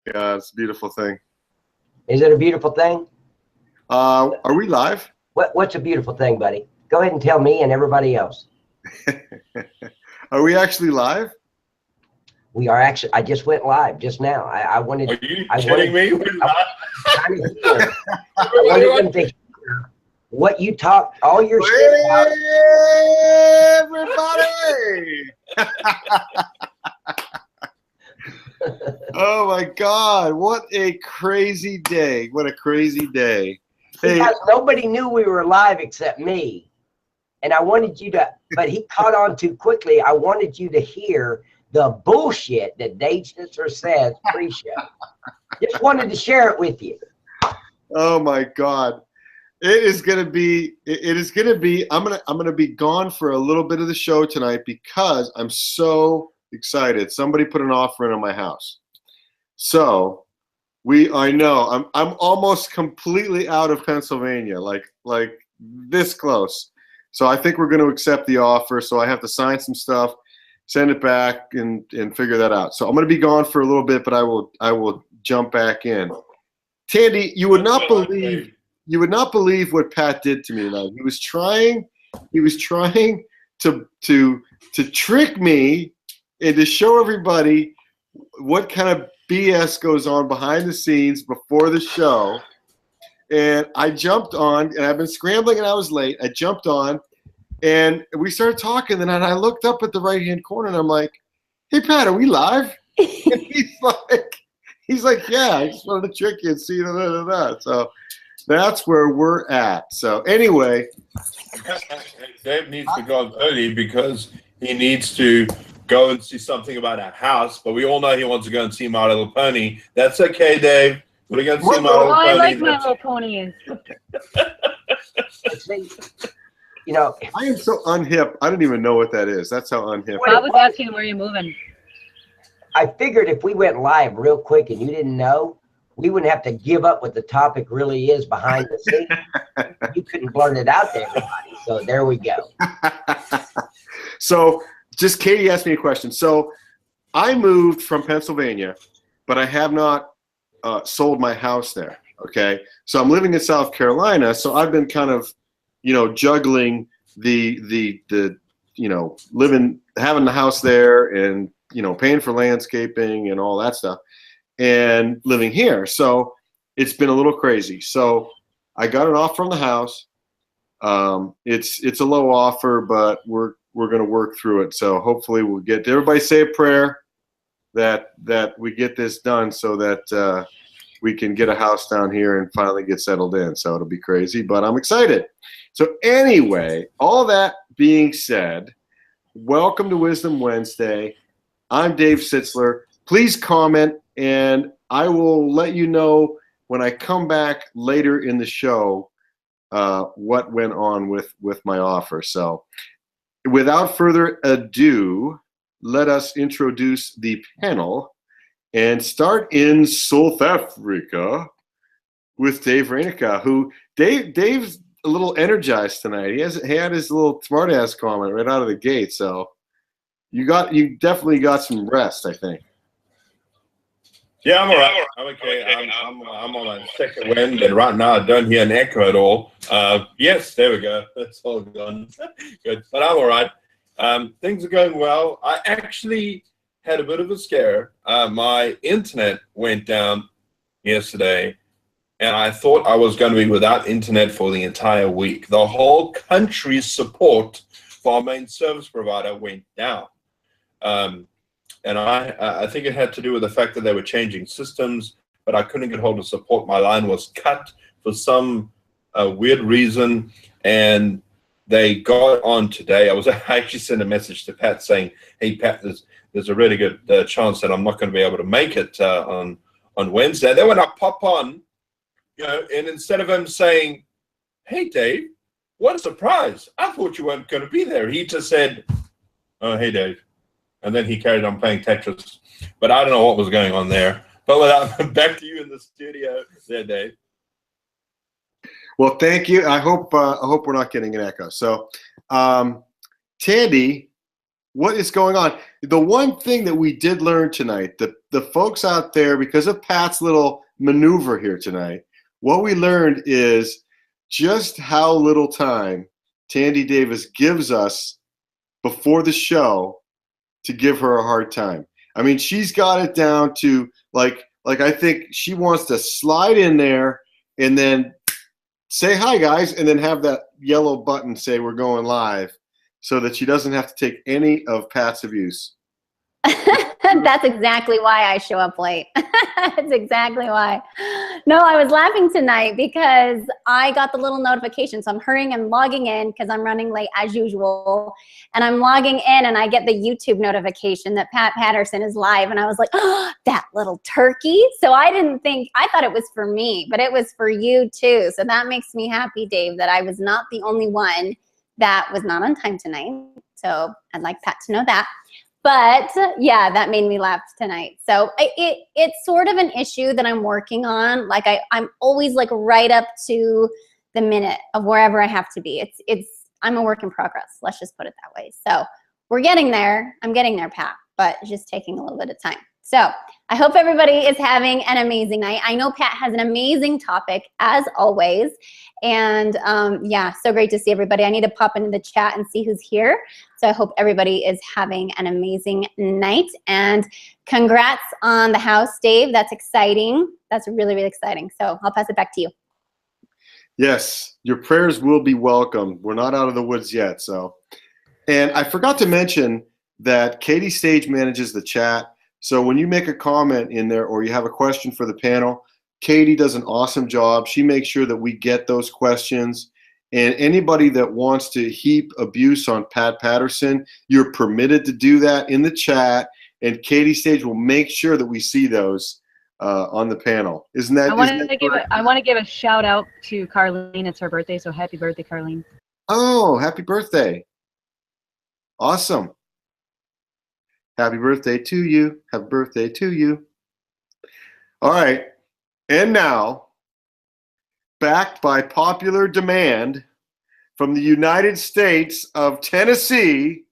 Yeah, it's a beautiful thing. Is it a beautiful thing? Are we live? What's a beautiful thing, buddy? Go ahead and tell me and everybody else. Are we actually live? We are actually. I just went live just now. I wanted. Are you I kidding wanted, me? We're live? I wanted them to hear what you talk, all your shit about. Everybody! Oh my God! What a crazy day! What a crazy day! Hey, Because nobody knew we were live except me, and I wanted you to. But he caught on too quickly. I wanted you to hear the bullshit that Dave Sister says pre-show. Just wanted to share it with you. oh my God! It is gonna be. It is gonna be. I'm gonna be gone for a little bit of the show tonight because I'm so excited. Somebody put an offer in on my house. So I know I'm almost completely out of Pennsylvania, like this close. So I think we're going to accept the offer. So I have to sign some stuff, send it back, and figure that out. So I'm going to be gone for a little bit, but I will jump back in. Tandy, you would not believe what Pat did to me tonight. He was trying to trick me and to show everybody what kind of BS goes on behind the scenes before the show. And I jumped on, and I've been scrambling and I was late. I jumped on and we started talking, and then I looked up at the right-hand corner and I'm like, hey Pat, are we live? And he's like, yeah, I just wanted to trick you and see you. So that's where we're at. So anyway. Dave needs to go early because he needs to go and see something about our house, but we all know he wants to go and see My Little Pony. That's okay, Dave. We're going to see My Little Pony. I like My Little Pony. You know, I am so unhip. I don't even know what that is. That's how unhip. I was asking where you're moving. I figured if we went live real quick and you didn't know, we wouldn't have to give up what the topic really is behind the scenes. You couldn't blurt it out to everybody. So there we go. So just Katie asked me a question. So I moved from Pennsylvania, but I have not sold my house there. Okay. So I'm living in South Carolina. So I've been kind of, juggling the having the house there and, paying for landscaping and all that stuff and living here. So it's been a little crazy. So I got an offer on the house. It's a low offer, but we're going to work through it. So hopefully we'll get everybody say a prayer that we get this done so that we can get a house down here and finally get settled in. So it'll be crazy, but I'm excited. So anyway, all that being said, welcome to Wisdom Wednesday. I'm Dave Sitzler. Please comment, and I will let you know when I come back later in the show what went on with my offer. So without further ado, let us introduce the panel and start in South Africa with Dave Reinica, who Dave's a little energized tonight. He had his little smartass comment right out of the gate. So you definitely got some rest, I think. Yeah, I'm all right. I'm okay. I'm on a second wind, and right now I don't hear an echo at all. Yes, there we go. That's all gone. Good, but I'm all right. Things are going well. I actually had a bit of a scare. My internet went down yesterday, and I thought I was going to be without internet for the entire week. The whole country's support for our main service provider went down. And I think it had to do with the fact that they were changing systems, but I couldn't get hold of support. My line was cut for some weird reason, and they got on today. I actually sent a message to Pat saying, hey, Pat, there's a really good chance that I'm not going to be able to make it on Wednesday. Then when I pop on, and instead of him saying, hey, Dave, what a surprise. I thought you weren't going to be there. He just said, oh, hey, Dave. And then he carried on playing Tetris. But I don't know what was going on there. But back to you in the studio there, Dave. Well, thank you. I hope we're not getting an echo. So, Tandy, what is going on? The one thing that we did learn tonight, the folks out there, because of Pat's little maneuver here tonight, what we learned is just how little time Tandy Davis gives us before the show to give her a hard time. I mean, she's got it down to like I think she wants to slide in there and then say hi guys and then have that yellow button say we're going live so that she doesn't have to take any of Pat's abuse. That's exactly why I show up late. That's exactly why. No, I was laughing tonight because I got the little notification. So I'm hurrying and logging in because I'm running late as usual. And I'm logging in and I get the YouTube notification that Pat Patterson is live. And I was like, oh, that little turkey. So I thought it was for me, but it was for you too. So that makes me happy, Dave, that I was not the only one that was not on time tonight. So I'd like Pat to know that. But yeah, that made me laugh tonight. So it's sort of an issue that I'm working on. Like I'm always like right up to the minute of wherever I have to be. I'm a work in progress. Let's just put it that way. So we're getting there. I'm getting there, Pat, but it's just taking a little bit of time. So I hope everybody is having an amazing night. I know Pat has an amazing topic as always. And yeah, so great to see everybody. I need to pop into the chat and see who's here. So I hope everybody is having an amazing night. And congrats on the house, Dave. That's exciting. That's really, really exciting. So I'll pass it back to you. Yes, your prayers will be welcome. We're not out of the woods yet. So, and I forgot to mention that Katie Stage manages the chat. So when you make a comment in there or you have a question for the panel, Katie does an awesome job. She makes sure that we get those questions. And anybody that wants to heap abuse on Pat Patterson, you're permitted to do that in the chat. And Katie Stage will make sure that we see those on the panel. Isn't that? I want to give a shout out to Carlene. It's her birthday, so happy birthday, Carlene. Oh, happy birthday. Awesome. Happy birthday to you. Happy birthday to you. All right. And now, backed by popular demand from the United States of Tennessee,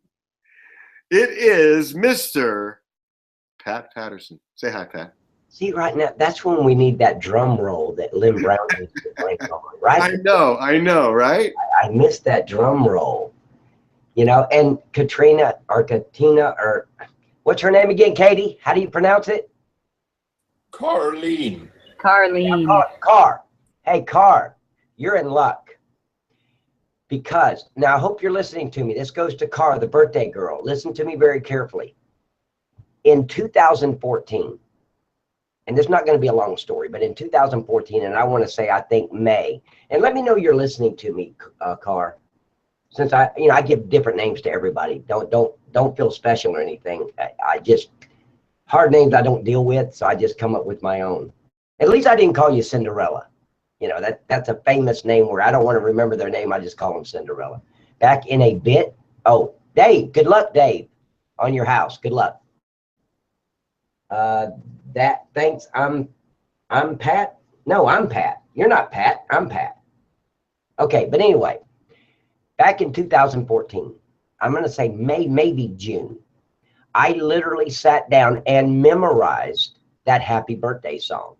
it is Mr. Pat Patterson. Say hi, Pat. See, right now, that's when we need that drum roll that Lynn Brown used to bring on, right? I know, right? I missed that drum roll. You know, and Katina, or what's her name again, Katie? How do you pronounce it? Carlene. Carlene. Car. Hey, Car, you're in luck. Because, now I hope you're listening to me. This goes to Car, the birthday girl. Listen to me very carefully. In 2014, and this is not going to be a long story, but in 2014, and I want to say, I think May, and let me know you're listening to me, Car. Since I give different names to everybody. Don't feel special or anything. I just, hard names I don't deal with, so I just come up with my own. At least I didn't call you Cinderella. You know, that's a famous name where I don't want to remember their name. I just call them Cinderella. Back in a bit. Oh, Dave. Good luck, Dave, on your house. Good luck. Thanks. I'm Pat. No, I'm Pat. You're not Pat. I'm Pat. Okay, but anyway. Back in 2014, I'm going to say May, maybe June, I literally sat down and memorized that happy birthday song.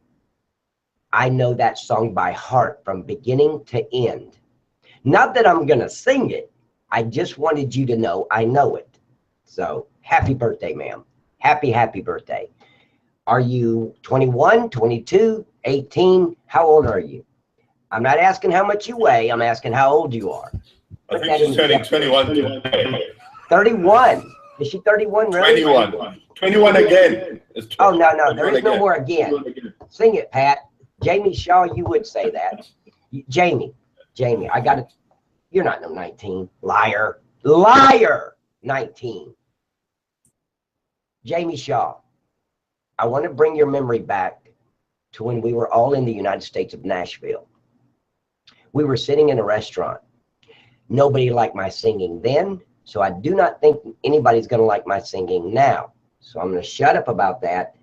I know that song by heart from beginning to end. Not that I'm going to sing it. I just wanted you to know I know it. So happy birthday, ma'am. Happy, happy birthday. Are you 21, 22, 18? How old are you? I'm not asking how much you weigh. I'm asking how old you are. I think she's turning 21 today. 31. Is she 31 really? 21. 21 again. Oh, no. There is no more again. Sing it, Pat. Jamie Shaw, you would say that. Jamie, I got it. You're not no 19. Liar. 19. Jamie Shaw, I want to bring your memory back to when we were all in the United States of Nashville. We were sitting in a restaurant. Nobody liked my singing then, so I do not think anybody's going to like my singing now. So I'm going to shut up about that.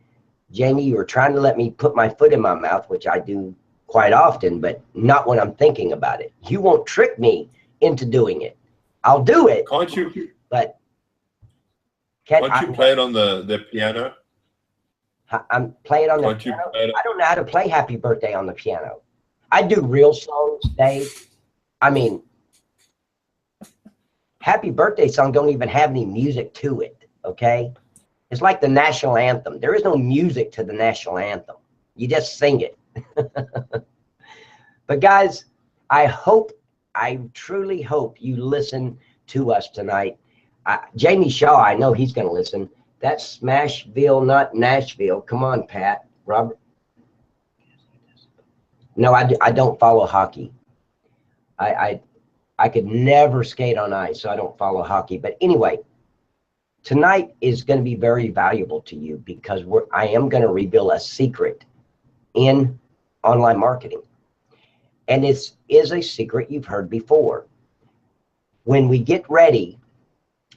Jamie, you were trying to let me put my foot in my mouth, which I do quite often, but not when I'm thinking about it. You won't trick me into doing it. I'll do it. Can't you? But can't you play it on the piano? I'm playing on the Can't you piano. play it? I don't know how to play Happy Birthday on the piano. I do real songs, Dave. I mean, Happy Birthday song don't even have any music to it, okay? It's like the national anthem. There is no music to the national anthem. You just sing it. But guys, I truly hope you listen to us tonight. Jamie Shaw, I know he's going to listen. That's Smashville, not Nashville. Come on, Pat. Robert. No, I don't follow hockey. I could never skate on ice, so I don't follow hockey. But anyway, tonight is going to be very valuable to you because I am going to reveal a secret in online marketing. And this is a secret you've heard before. When we get ready,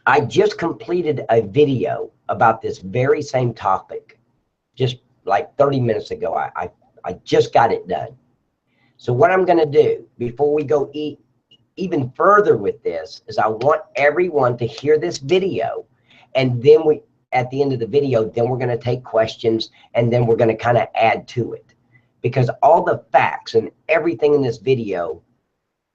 I just completed a video about this very same topic, just like 30 minutes ago. I just got it done. So what I'm going to do before we go even further with this is I want everyone to hear this video, and then at the end of the video, then we're going to take questions, and then we're going to kind of add to it, because all the facts and everything in this video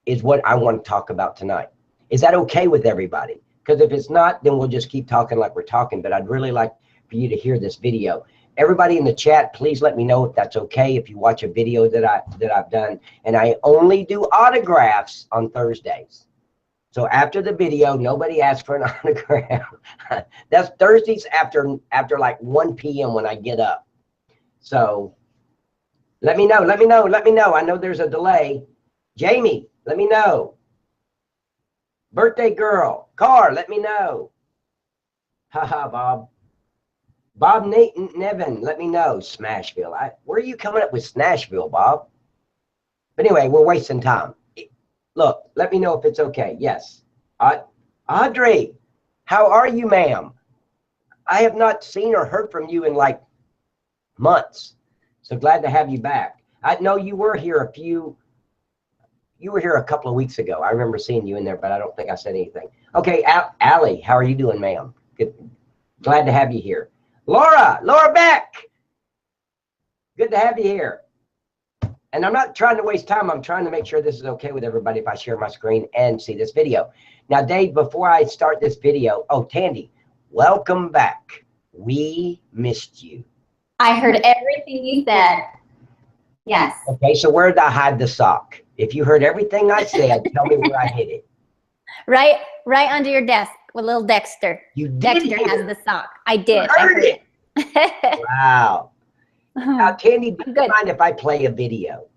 is what I want to talk about tonight. Is that okay with everybody? Because if it's not, then we'll just keep talking like we're talking, but I'd really like for you to hear this video. Everybody in the chat, please let me know if that's okay if you watch a video that I've done. And I only do autographs on Thursdays. So after the video, nobody asks for an autograph. That's Thursdays after like 1 p.m. when I get up. So let me know. I know there's a delay. Jamie, let me know. Birthday girl, Car, let me know. Haha, Bob. Bob Nevin, let me know. Smashville. Where are you coming up with Smashville, Bob? But anyway, we're wasting time. Look, let me know if it's okay. Yes. Audrey, how are you, ma'am? I have not seen or heard from you in like months. So glad to have you back. I know you were here a couple of weeks ago. I remember seeing you in there, but I don't think I said anything. Okay, Allie, how are you doing, ma'am? Good. Glad to have you here. Laura Beck, good to have you here. And I'm not trying to waste time. I'm trying to make sure this is okay with everybody if I share my screen and see this video. Now, Dave, before I start this video, Tandy, welcome back. We missed you. I heard everything you said. Yes. Okay, so where did I hide the sock? If you heard everything I said, tell me where I hid it. Right under your desk with little Dexter. Dexter has the sock. I did. I heard it. Wow. Now, Tandy, do you mind if I play a video?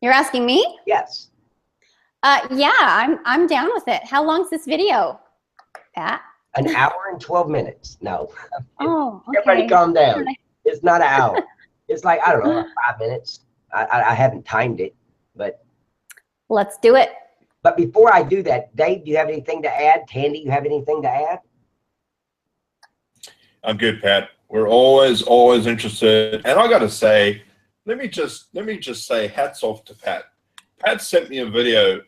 You're asking me? Yes. Yeah, I'm down with it. How long's this video, Pat? An hour and 12 minutes. No. Oh, okay. Everybody calm down. It's not an hour. It's like, I don't know, 5 minutes. I haven't timed it, but. Let's do it. But before I do that, Dave, do you have anything to add? Tandy, you have anything to add? I'm good, Pat. We're always interested. And I got to say, let me just say hats off to Pat. Pat sent me a video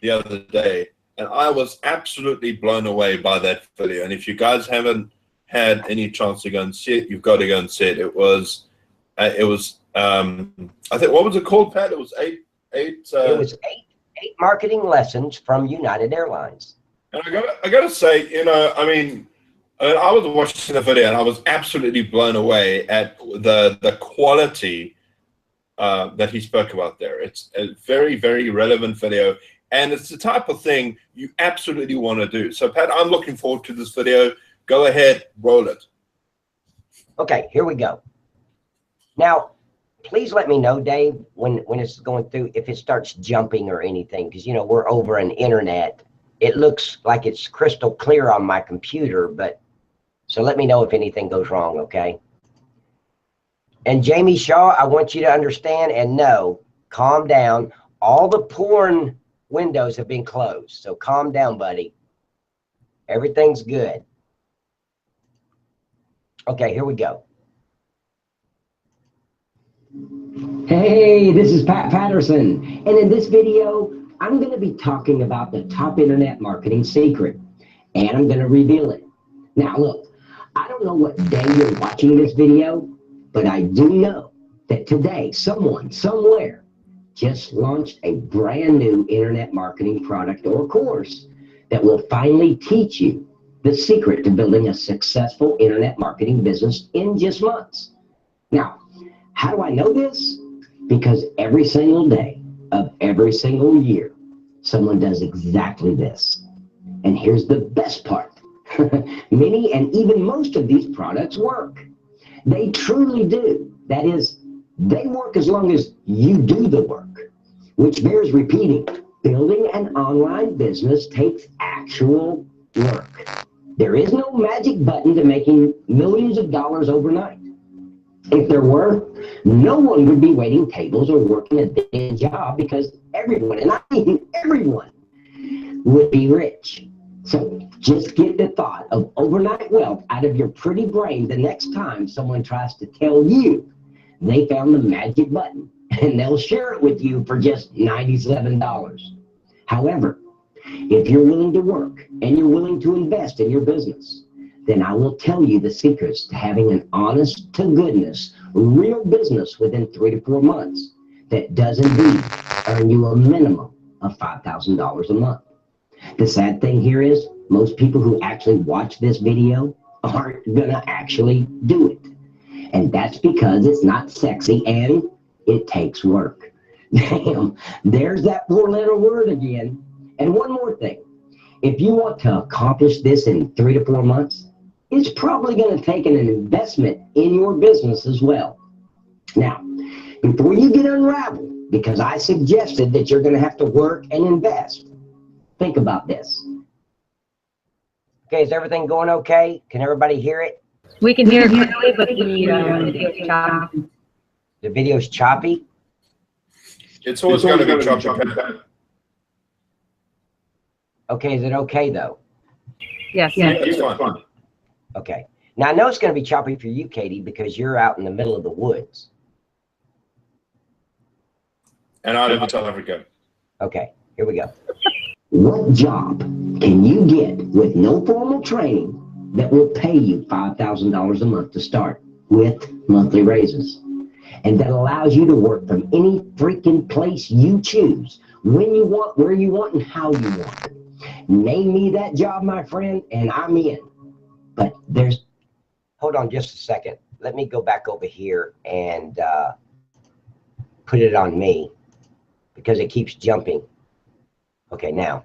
the other day, and I was absolutely blown away by that video. And if you guys haven't had any chance to go and see it, you've got to go and see it. It was I think, what was it called, Pat? It was eight. It was eight marketing lessons from United Airlines. And I gotta say, I mean, I was watching the video and I was absolutely blown away at the quality that he spoke about there. It's a very, very relevant video, and it's the type of thing you absolutely want to do. So, Pat, I'm looking forward to this video. Go ahead, roll it. Okay, here we go. Now, please let me know, Dave, when it's going through, if it starts jumping or anything, because, we're over an internet. It looks like it's crystal clear on my computer, but so let me know if anything goes wrong, okay? And Jamie Shaw, I want you to understand and know, calm down. All the porn windows have been closed, so calm down, buddy. Everything's good. Okay, here we go. Hey, this is Pat Patterson, and in this video, I'm going to be talking about the top internet marketing secret, and I'm going to reveal it. Now, look, I don't don't know what day you're watching this video, but I do know that today someone somewhere just launched a brand new internet marketing product or course that will finally teach you the secret to building a successful internet marketing business in just months. Now, how do I know this? Because every single day of every single year, someone does exactly this. And here's the best part. Many and even most of these products work. They truly do. That is, they work as long as you do the work, which bears repeating. Building an online business takes actual work. There is no magic button to making millions of dollars overnight. If there were, no one would be waiting tables or working a day job because everyone, and I mean everyone, would be rich. So just get the thought of overnight wealth out of your pretty brain the next time someone tries to tell you they found the magic button, and they'll share it with you for just $97. However, if you're willing to work and you're willing to invest in your business, then I will tell you the secrets to having an honest to goodness, real business within 3 to 4 months that does indeed earn you a minimum of $5,000 a month. The sad thing here is most people who actually watch this video aren't gonna actually do it. And that's because it's not sexy and it takes work. Damn, there's that 4-letter word again. And one more thing, if you want to accomplish this in 3 to 4 months, it's probably going to take an investment in your business as well. Now, before you get unraveled, because I suggested that you're going to have to work and invest, think about this. Okay, is everything going okay? Can everybody hear it? We can hear it clearly, but the video's choppy. The video's choppy? It's always going to be choppy. Okay, is it okay though? Yes. Yeah, it's fine. Okay. Now I know it's going to be choppy for you, Katie, because you're out in the middle of the woods. And I live in South Africa. Okay, here we go. What job can you get with no formal training that will pay you $5,000 a month to start with monthly raises? And that allows you to work from any freaking place you choose, when you want, where you want, and how you want. Name me that job, my friend, and I'm in. But there's, hold on just a second. Let me go back over here and put it on me because it keeps jumping. Okay, now.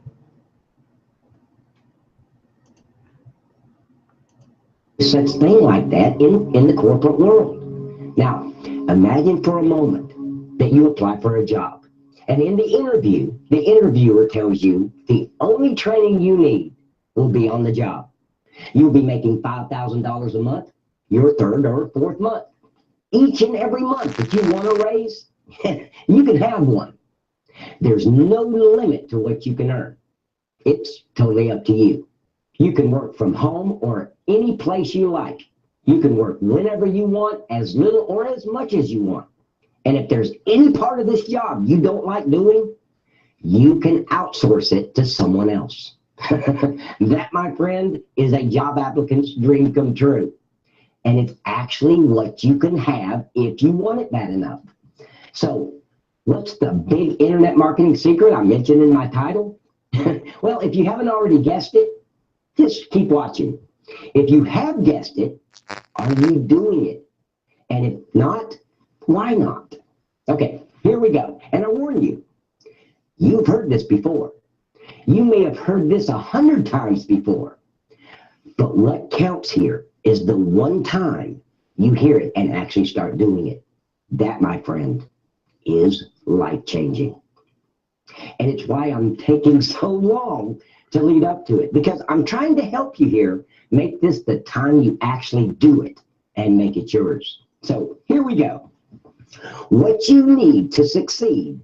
Such thing like that in the corporate world. Now, imagine for a moment that you apply for a job. And in the interview, the interviewer tells you the only training you need will be on the job. You'll be making $5,000 a month, your third or fourth month. Each and every month, if you want a raise, you can have one. There's no limit to what you can earn. It's totally up to you. You can work from home or any place you like. You can work whenever you want, as little or as much as you want. And if there's any part of this job you don't like doing, you can outsource it to someone else. That, my friend, is a job applicant's dream come true. And it's actually what you can have if you want it bad enough. So, what's the big internet marketing secret I mentioned in my title? Well, if you haven't already guessed it, just keep watching. If you have guessed it, are you doing it? And if not, why not? Okay, here we go. And I warn you, you've heard this before. You may have heard this 100 times before. But what counts here is the one time you hear it and actually start doing it. That, my friend, is life-changing. And it's why I'm taking so long to lead up to it, because I'm trying to help you here make this the time you actually do it and make it yours. So here we go. What you need to succeed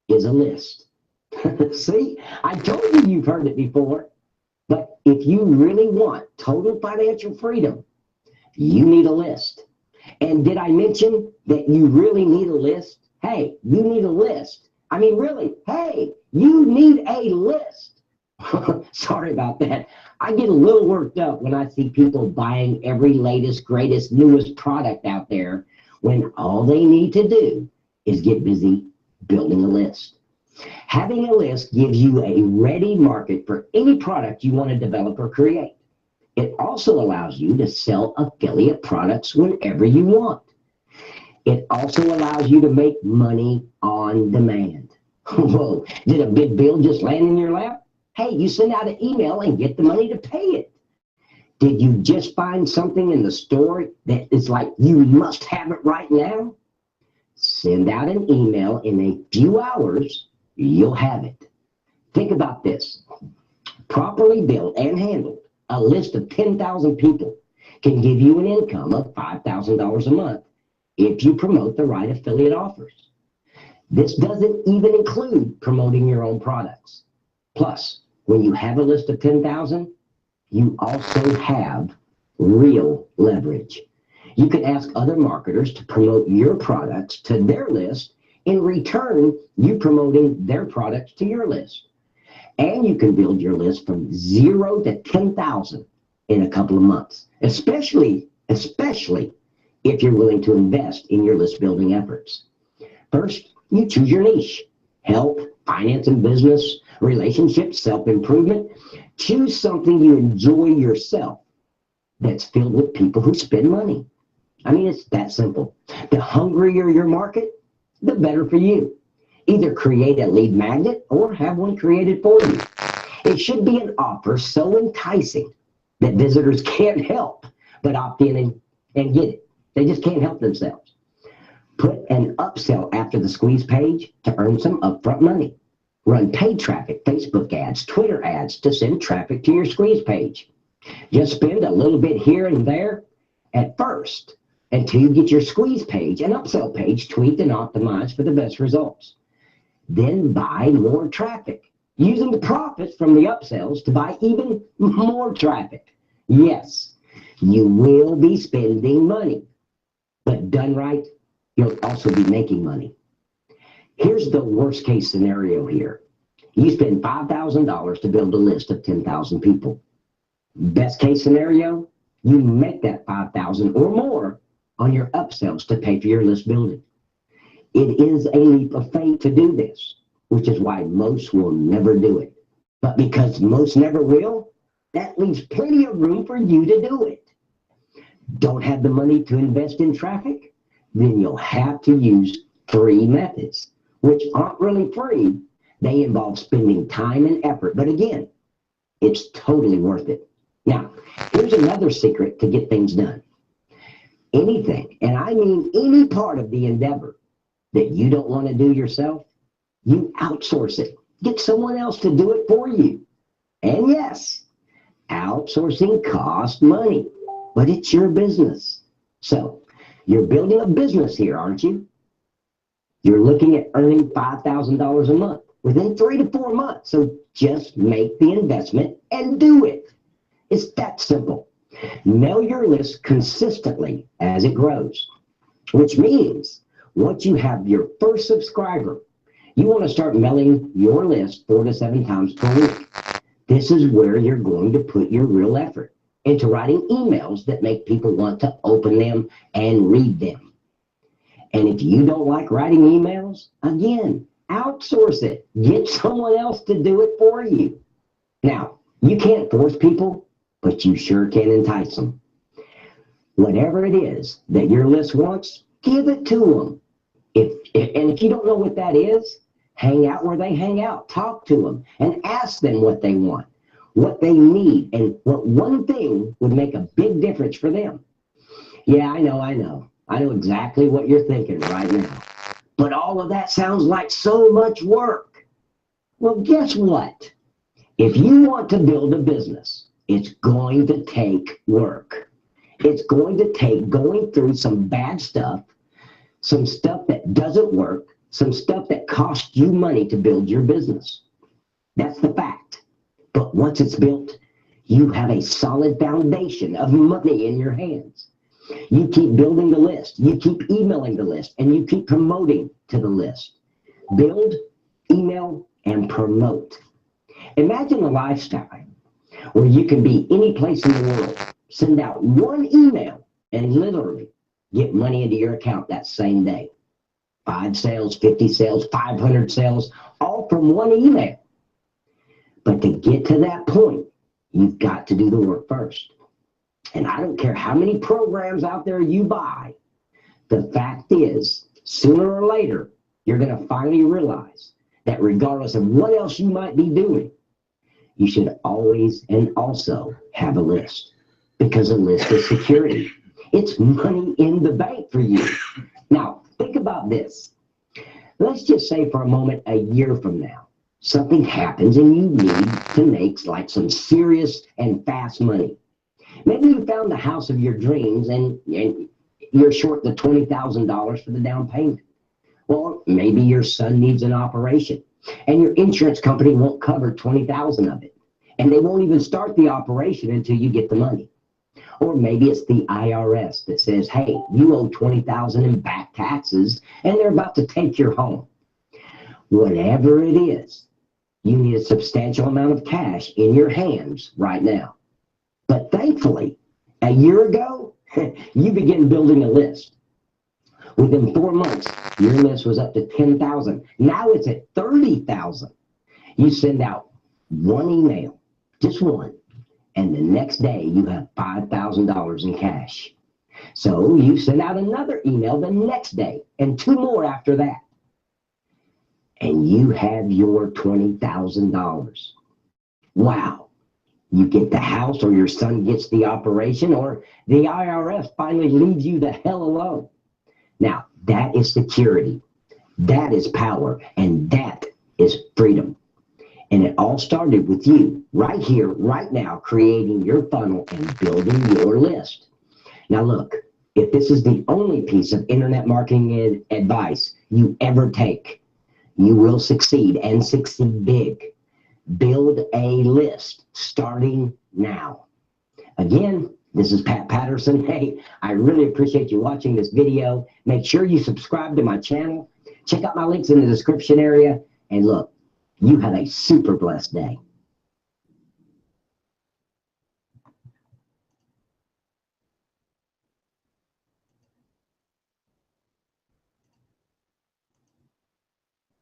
is a list. See, I told you you've heard it before, but if you really want total financial freedom, you need a list. And did I mention that you really need a list? Hey, you need a list. I mean, really, hey, you need a list. Sorry about that. I get a little worked up when I see people buying every latest, greatest, newest product out there when all they need to do is get busy building a list. Having a list gives you a ready market for any product you want to develop or create. It also allows you to sell affiliate products whenever you want. It also allows you to make money on demand. Whoa, did a big bill just land in your lap? Hey, you send out an email and get the money to pay it. Did you just find something in the store that is like you must have it right now? Send out an email in a few hours, you'll have it. Think about this. Properly built and handled, a list of 10,000 people can give you an income of $5,000 a month if you promote the right affiliate offers. This doesn't even include promoting your own products. Plus, when you have a list of 10,000, you also have real leverage. You can ask other marketers to promote your products to their list. In return, you promoting their products to your list. And you can build your list from 0 to 10,000 in a couple of months, especially if you're willing to invest in your list building efforts. First, you choose your niche: health, finance and business, relationships, self-improvement. Choose something you enjoy yourself that's filled with people who spend money. I mean, it's that simple. The hungrier your market, the better for you. Either create a lead magnet or have one created for you. It should be an offer so enticing that visitors can't help but opt in and get it. They just can't help themselves. Put an upsell after the squeeze page to earn some upfront money. Run paid traffic, Facebook ads, Twitter ads to send traffic to your squeeze page. Just spend a little bit here and there at first until you get your squeeze page and upsell page tweaked and optimized for the best results. Then buy more traffic, using the profits from the upsells to buy even more traffic. Yes, you will be spending money, but done right, you'll also be making money. Here's the worst case scenario here. You spend $5,000 to build a list of 10,000 people. Best case scenario, you make that $5,000 or more on your upsells to pay for your list building. It is a leap of faith to do this, which is why most will never do it. But because most never will, that leaves plenty of room for you to do it. Don't have the money to invest in traffic? Then you'll have to use 3 methods, which aren't really free. They involve spending time and effort. But again, it's totally worth it. Now, here's another secret to get things done. Anything, and I mean any part of the endeavor that you don't want to do yourself, you outsource it. Get someone else to do it for you. And yes, outsourcing costs money, but it's your business. So you're building a business here, aren't you? You're looking at earning $5,000 a month within 3 to 4 months. So just make the investment and do it. It's that simple. Mail your list consistently as it grows, which means once you have your first subscriber, you want to start mailing your list 4 to 7 times per week. This is where you're going to put your real effort into writing emails that make people want to open them and read them. And if you don't like writing emails, again, outsource it. Get someone else to do it for you. Now, you can't force people, but you sure can entice them. Whatever it is that your list wants, give it to them. If you don't know what that is, hang out where they hang out. Talk to them and ask them what they want, what they need, and what one thing would make a big difference for them. Yeah, I know. I know exactly what you're thinking right now. But all of that sounds like so much work. Well, guess what? If you want to build a business, it's going to take work. It's going to take going through some bad stuff, some stuff that doesn't work, some stuff that costs you money to build your business. That's the fact. But once it's built, you have a solid foundation of money in your hands. You keep building the list, you keep emailing the list, and you keep promoting to the list. Build, email, and promote. Imagine a lifestyle where you can be any place in the world, send out one email, and literally get money into your account that same day. 5 sales, 50 sales, 500 sales, all from one email. But to get to that point, you've got to do the work first. And I don't care how many programs out there you buy, the fact is, sooner or later, you're going to finally realize that regardless of what else you might be doing, you should always and also have a list, because a list is security. It's money in the bank for you. Now, think about this. Let's just say for a moment, a year from now, something happens and you need to make like some serious and fast money. Maybe you found the house of your dreams and you're short the $20,000 for the down payment. Well, maybe your son needs an operation and your insurance company won't cover $20,000 of it. And they won't even start the operation until you get the money. Or maybe it's the IRS that says, hey, you owe $20,000 in back taxes and they're about to take your home. Whatever it is, you need a substantial amount of cash in your hands right now. But thankfully, a year ago, you began building a list. Within 4 months, your list was up to 10,000. Now it's at 30,000. You send out one email, just one, and the next day you have $5,000 in cash. So you send out another email the next day and 2 more after that. And you have your $20,000. Wow. You get the house, or your son gets the operation, or the IRS finally leaves you the hell alone. Now, that is security. That is power. And that is freedom. And it all started with you right here, right now, creating your funnel and building your list. Now, look, if this is the only piece of internet marketing advice you ever take, you will succeed, and succeed big. Build a list starting now. Again, this is Pat Patterson. Hey, I really appreciate you watching this video. Make sure you subscribe to my channel. Check out my links in the description area. And look, you have a super blessed day.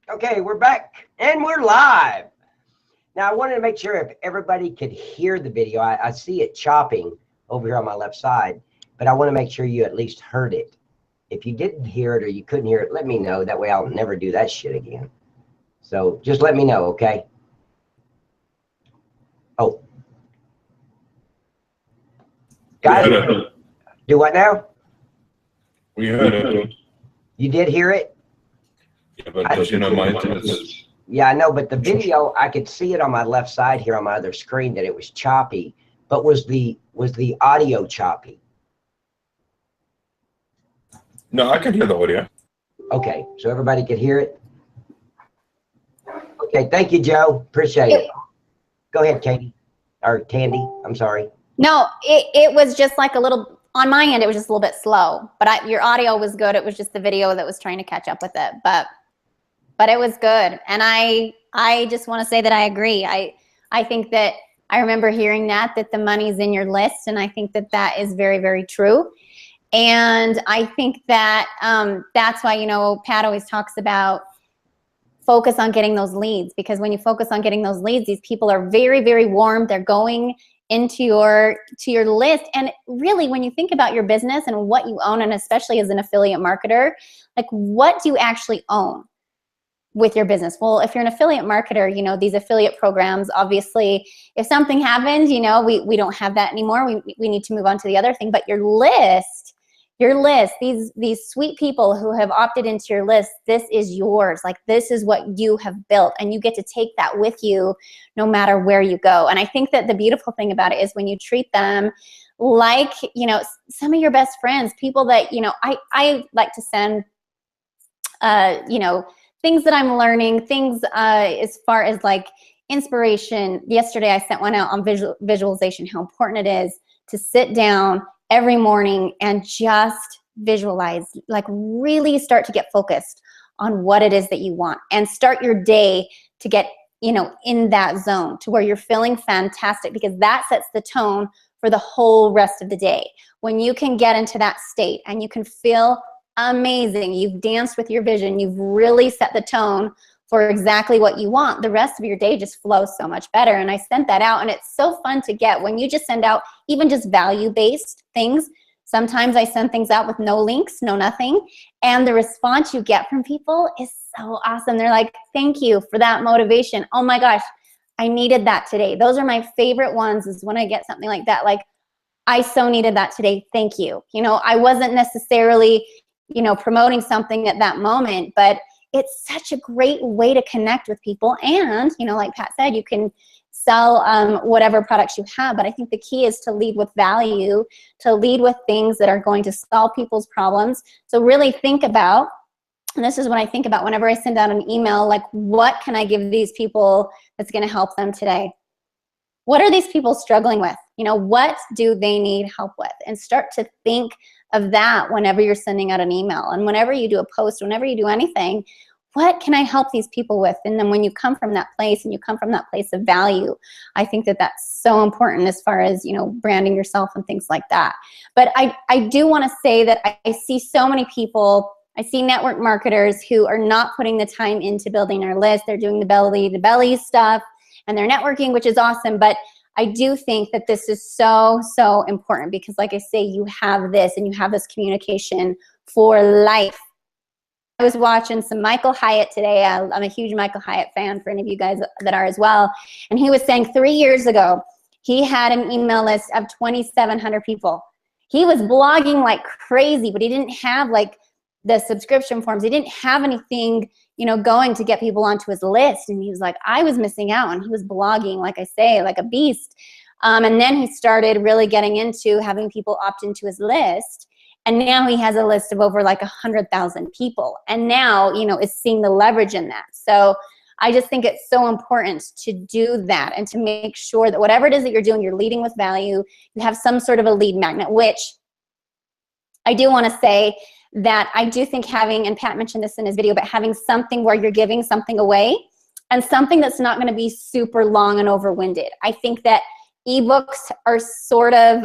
Okay, we're back and we're live. Now, I wanted to make sure if everybody could hear the video. I see it chopping over here on my left side, but I want to make sure you at least heard it. If you didn't hear it or you couldn't hear it, let me know. That way I'll never do that shit again. So just let me know, okay? Oh. Guys, do what now? We heard it. You did hear it? Yeah, but you know, my internet's... Yeah, I know, but the video, I could see it on my left side here on my other screen that it was choppy, but was the audio choppy? No, I can hear the audio. Okay, so everybody could hear it? Okay, thank you, Joe. Appreciate it. Go ahead, Katie. Or Tandy, I'm sorry. No, it was just like a little, on my end, it was just a little bit slow, but your audio was good. It was just the video that was trying to catch up with it, but it was good. And I just want to say that I agree. I think that I remember hearing that the money's in your list. And I think that that is very, very true. And I think that that's why, you know, Pat always talks about focus on getting those leads, because when you focus on getting those leads, these people are very, very warm. They're going into your list. And really, when you think about your business and what you own, and especially as an affiliate marketer, like, what do you actually own with your business? Well, if you're an affiliate marketer, you know, these affiliate programs, obviously, if something happens, you know, we don't have that anymore. We need to move on to the other thing. But your list, these sweet people who have opted into your list, this is yours. Like, this is what you have built, and you get to take that with you no matter where you go. And I think that the beautiful thing about it is when you treat them like, you know, some of your best friends, people that, you know, I like to send, you know, things that I'm learning, things as far as like inspiration. Yesterday, I sent one out on visualization, how important it is to sit down every morning and just visualize, like really start to get focused on what it is that you want, and start your day to get in that zone to where you're feeling fantastic, because that sets the tone for the whole rest of the day. When you can get into that state and you can feel amazing, you've danced with your vision, you've really set the tone for exactly what you want, the rest of your day just flows so much better. And I sent that out, and it's so fun to get when you just send out even just value-based things. Sometimes I send things out with no links, no nothing, and the response you get from people is so awesome. They're like, thank you for that motivation. Oh my gosh, I needed that today. Those are my favorite ones, is when I get something like that, like, I so needed that today, thank you. I wasn't necessarily, promoting something at that moment, but it's such a great way to connect with people. And, like Pat said, you can sell whatever products you have, but I think the key is to lead with value, to lead with things that are going to solve people's problems. So really think about, and this is what I think about whenever I send out an email, like, what can I give these people that's going to help them today? What are these people struggling with? What do they need help with? And start to think of that whenever you're sending out an email, and whenever you do a post, whenever you do anything, what can I help these people with? And then when you come from that place, and you come from that place of value, I think that that's so important as far as, branding yourself and things like that. But I do want to say that I see so many people, I see network marketers who are not putting the time into building their list. They're doing the belly stuff, and they're networking, which is awesome. But I do think that this is so, so important, because like I say, you have this, and you have this communication for life. I was watching some Michael Hyatt today. I'm a huge Michael Hyatt fan, for any of you guys that are as well. And he was saying 3 years ago, he had an email list of 2,700 people. He was blogging like crazy, but he didn't have like the subscription forms. He didn't have anything, going to get people onto his list. And he was like, I was missing out. And he was blogging, like I say, like a beast. And then he started really getting into having people opt into his list. And now he has a list of over like 100,000 people. And now, is seeing the leverage in that. So I just think it's so important to do that, and to make sure that whatever it is that you're doing, you're leading with value. You have some sort of a lead magnet, which I do want to say that I do think having, and Pat mentioned this in his video, but having something where you're giving something away, and something that's not going to be super long and overwinded. I think that ebooks are sort of,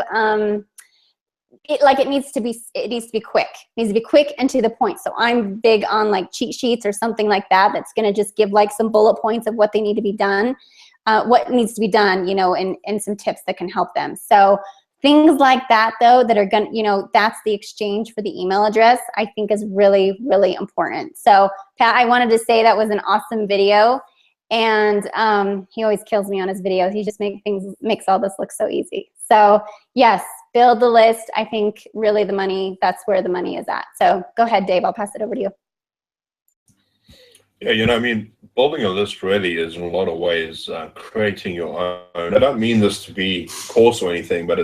it needs to be quick. It needs to be quick and to the point. So I'm big on like cheat sheets or something like that, that's going to just give like some bullet points of what they need to be done, what needs to be done, and some tips that can help them. So things like that, though, that are going to, that's the exchange for the email address, I think is really, really important. So Pat, I wanted to say that was an awesome video. And he always kills me on his videos. He just makes all this look so easy. So yes, build the list. I think really that's where the money is at. So go ahead, Dave, I'll pass it over to you. Yeah, building a list really is in a lot of ways creating your own. I don't mean this to be coarse or anything, but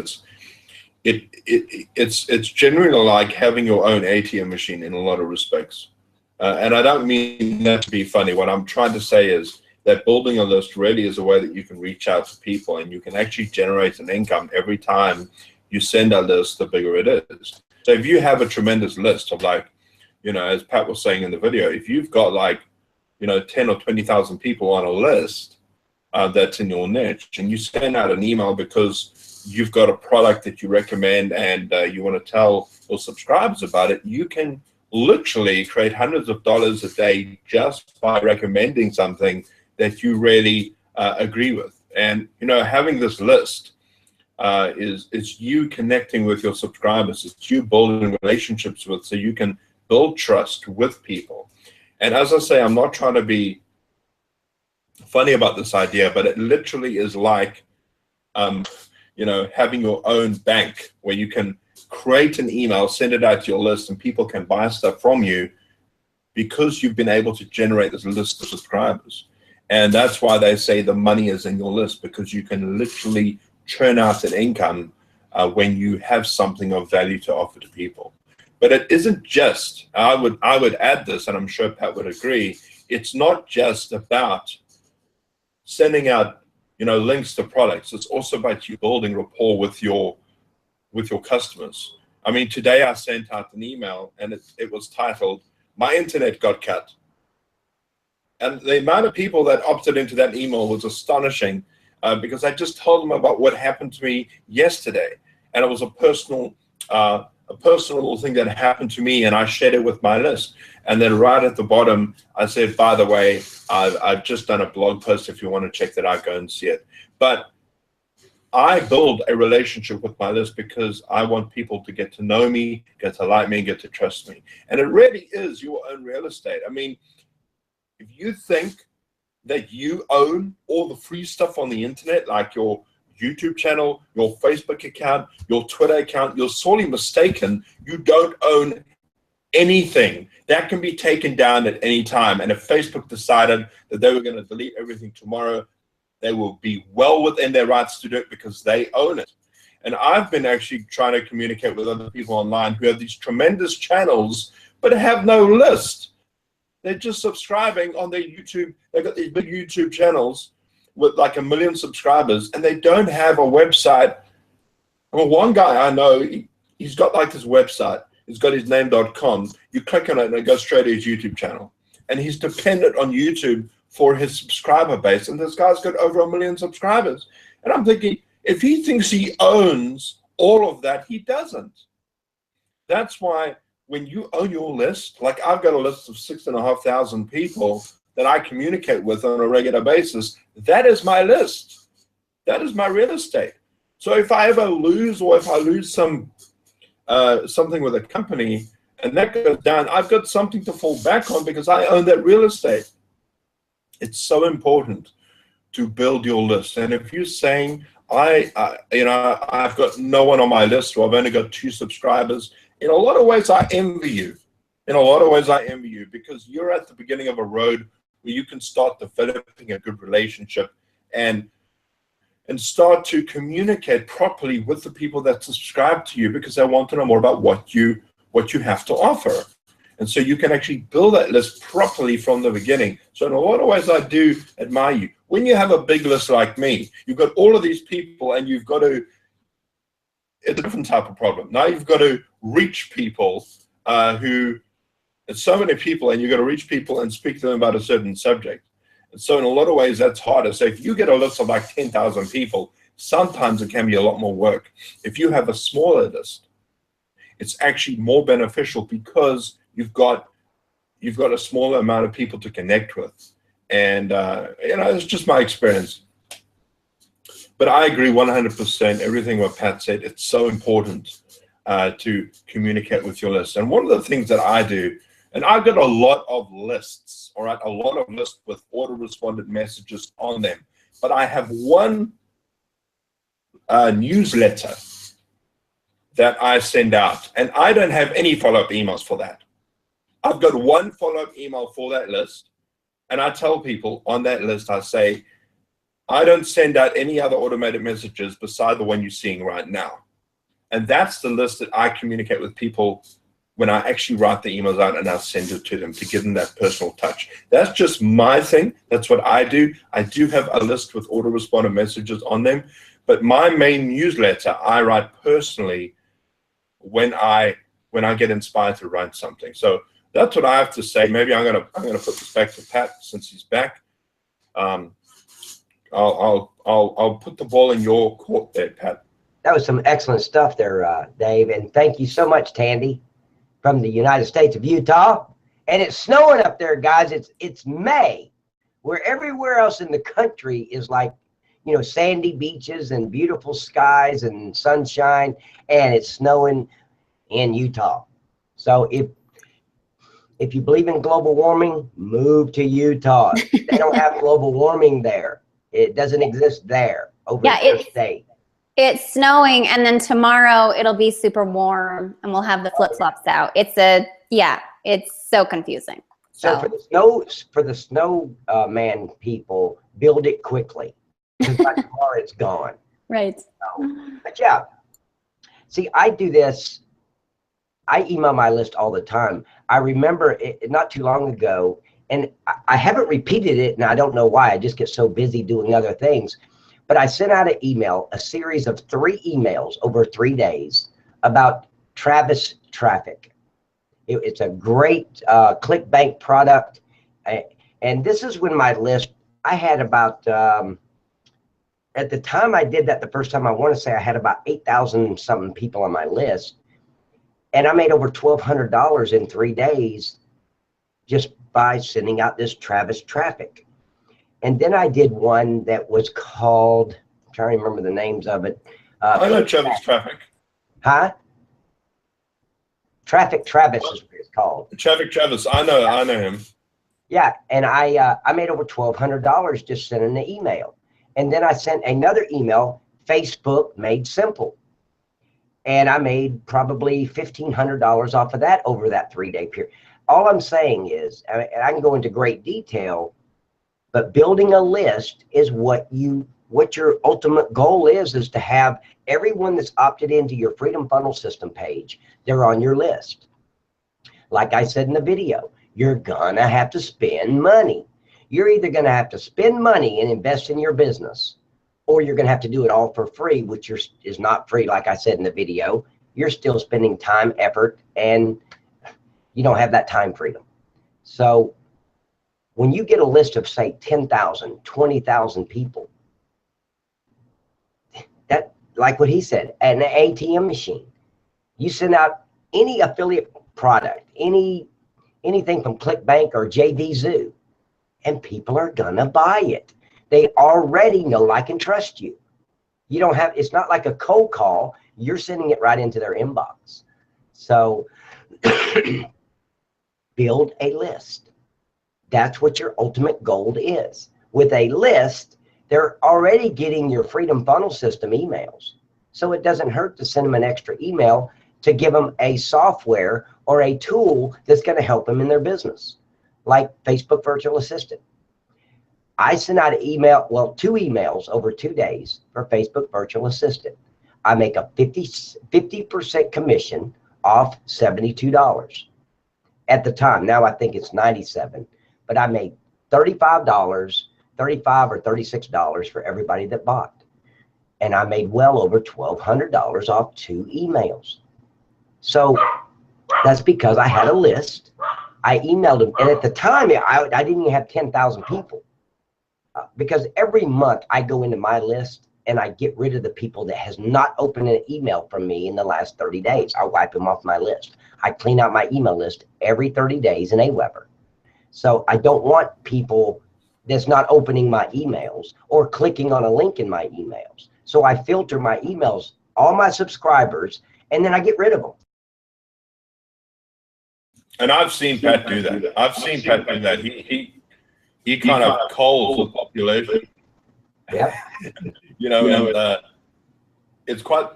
it's generally like having your own ATM machine in a lot of respects. And I don't mean that to be funny. What I'm trying to say is that building a list really is a way that you can reach out to people, and you can actually generate an income every time you send a list, the bigger it is. So if you have a tremendous list of like, as Pat was saying in the video, if you've got like, 10 or 20,000 people on a list that's in your niche, and you send out an email because you've got a product that you recommend and you want to tell your subscribers about it, you can literally create hundreds of dollars a day just by recommending something that you really agree with. And, having this list is you connecting with your subscribers. It's you building relationships with, so you can build trust with people. And as I say, I'm not trying to be funny about this idea, but it literally is like, having your own bank where you can create an email, send it out to your list, and people can buy stuff from you because you've been able to generate this list of subscribers. And that's why they say the money is in your list, because you can literally churn out an income when you have something of value to offer to people. But it isn't just, I would add this, and I'm sure Pat would agree, it's not just about sending out links to products. It's also about you building rapport with your customers. I mean, today I sent out an email, and it was titled, "My Internet Got Cut." And the amount of people that opted into that email was astonishing, because I just told them about what happened to me yesterday. And it was a personal little thing that happened to me, and I shared it with my list. And then right at the bottom, I said, by the way, I've just done a blog post. If you want to check that out, go and see it. But I build a relationship with my list because I want people to get to know me, get to like me, get to trust me. And it really is your own real estate. I mean, if you think that you own all the free stuff on the internet, like your YouTube channel, your Facebook account, your Twitter account, you're sorely mistaken. You don't own anything. That can be taken down at any time. And if Facebook decided that they were going to delete everything tomorrow, they will be well within their rights to do it because they own it. And I've been actually trying to communicate with other people online who have these tremendous channels but have no list. They're just subscribing on their YouTube. They've got these big YouTube channels with like 1 million subscribers, and they don't have a website. Well, one guy I know, he's got like this website. He's got his name.com. You click on it and it goes straight to his YouTube channel. And he's dependent on YouTube for his subscriber base. And this guy's got over 1 million subscribers. And I'm thinking, if he thinks he owns all of that, he doesn't. That's why when you own your list, like I've got a list of 6,500 people that I communicate with on a regular basis, that is my list. That is my real estate. So if I ever lose, or if I lose something with a company and that goes down, I've got something to fall back on because I own that real estate. It's so important to build your list. And if you're saying, I've got no one on my list, or I've only got 2 subscribers, in a lot of ways I envy you. In a lot of ways I envy you, because you're at the beginning of a road where you can start developing a good relationship and start to communicate properly with the people that subscribe to you, because they want to know more about what you have to offer. And so you can actually build that list properly from the beginning. So in a lot of ways, I do admire you. When you have a big list like me, you've got all of these people, and you've got to, it's a different type of problem. Now you've got to reach people it's so many people, and you've got to reach people and speak to them about a certain subject. And so in a lot of ways, that's harder. So if you get a list of like 10,000 people, sometimes it can be a lot more work. If you have a smaller list, it's actually more beneficial because you've got a smaller amount of people to connect with. And, it's just my experience. But I agree 100%, everything what Pat said. It's so important to communicate with your list. And one of the things that I do, and I've got a lot of lists, all right, a lot of lists with auto-responded messages on them. But I have one newsletter that I send out, and I don't have any follow-up emails for that. I've got one follow-up email for that list, and I tell people on that list, I say, I don't send out any other automated messages beside the one you're seeing right now. And that's the list that I communicate with people when I actually write the emails out and I send it to them to give them that personal touch. That's just my thing. That's what I do. I do have a list with autoresponder messages on them, but my main newsletter I write personally when I get inspired to write something. So that's what I have to say. Maybe I'm gonna put this back to Pat since he's back. I'll put the ball in your court there, Pat. That was some excellent stuff there, Dave. And thank you so much, Tandy, from the United States of Utah. And it's snowing up there, guys. It's May, where everywhere else in the country is like, sandy beaches and beautiful skies and sunshine, and it's snowing in Utah. So if you believe in global warming, move to Utah. They don't have global warming there. It doesn't exist there over their state. It's snowing, and then tomorrow it'll be super warm, and we'll have the flip-flops out. It's so confusing. So for the snow man people, build it quickly, because by tomorrow it's gone. Right. So, but yeah, see, I do this. I email my list all the time. I remember it not too long ago, and I haven't repeated it, and I don't know why. I just get so busy doing other things. But I sent out an email, a series of 3 emails over 3 days about Travis Traffic. It's a great ClickBank product, and And this is when my list, I had about, at the time I did that the first time, I want to say I had about 8,000 something people on my list. And I made over $1,200 in 3 days just by sending out this Travis traffic. And then I did one that was called, I'm trying to remember the names of it. I know Travis Traffic. Huh? Traffic Travis is what it's called. Traffic Travis, I know him. Yeah, and I made over $1,200 just sending the email. And then I sent another email, Facebook Made Simple. And I made probably $1,500 off of that over that 3-day period. All I'm saying is, and I can go into great detail, but building a list is what your ultimate goal is to have everyone that's opted into your Freedom Funnel System page, they're on your list. Like I said in the video, you're gonna have to spend money. You're either gonna have to spend money and invest in your business, or you're gonna have to do it all for free, which is not free. Like I said in the video, you're still spending time, effort, and you don't have that time freedom. So when you get a list of, say, 10,000, 20,000 people, that, like what he said, an ATM machine, you send out any affiliate product, anything from ClickBank or JVZoo, and people are gonna buy it. They already know, like, and trust you. You don't have, it's not like a cold call. You're sending it right into their inbox. So build a list. That's what your ultimate goal is. With a list, they're already getting your Freedom Funnel System emails. So it doesn't hurt to send them an extra email to give them a software or a tool that's going to help them in their business, like Facebook Virtual Assistant. I sent out an email, well, 2 emails over 2 days for Facebook Virtual Assistant. I make a 50% commission off $72 at the time. Now I think it's $97, but I made $35 or $36 for everybody that bought. And I made well over $1,200 off 2 emails. So that's because I had a list. I emailed them. And at the time, I didn't even have 10,000 people. Because every month I go into my list and I get rid of the people that has not opened an email from me in the last 30 days. I wipe them off my list. I clean out my email list every 30 days in Aweber. So I don't want people that's not opening my emails or clicking on a link in my emails. So I filter my emails, all my subscribers, and then I get rid of them. And I've seen Pat do that. I've seen Pat do that. He kind of culls the population. Yeah. You know, and it's quite.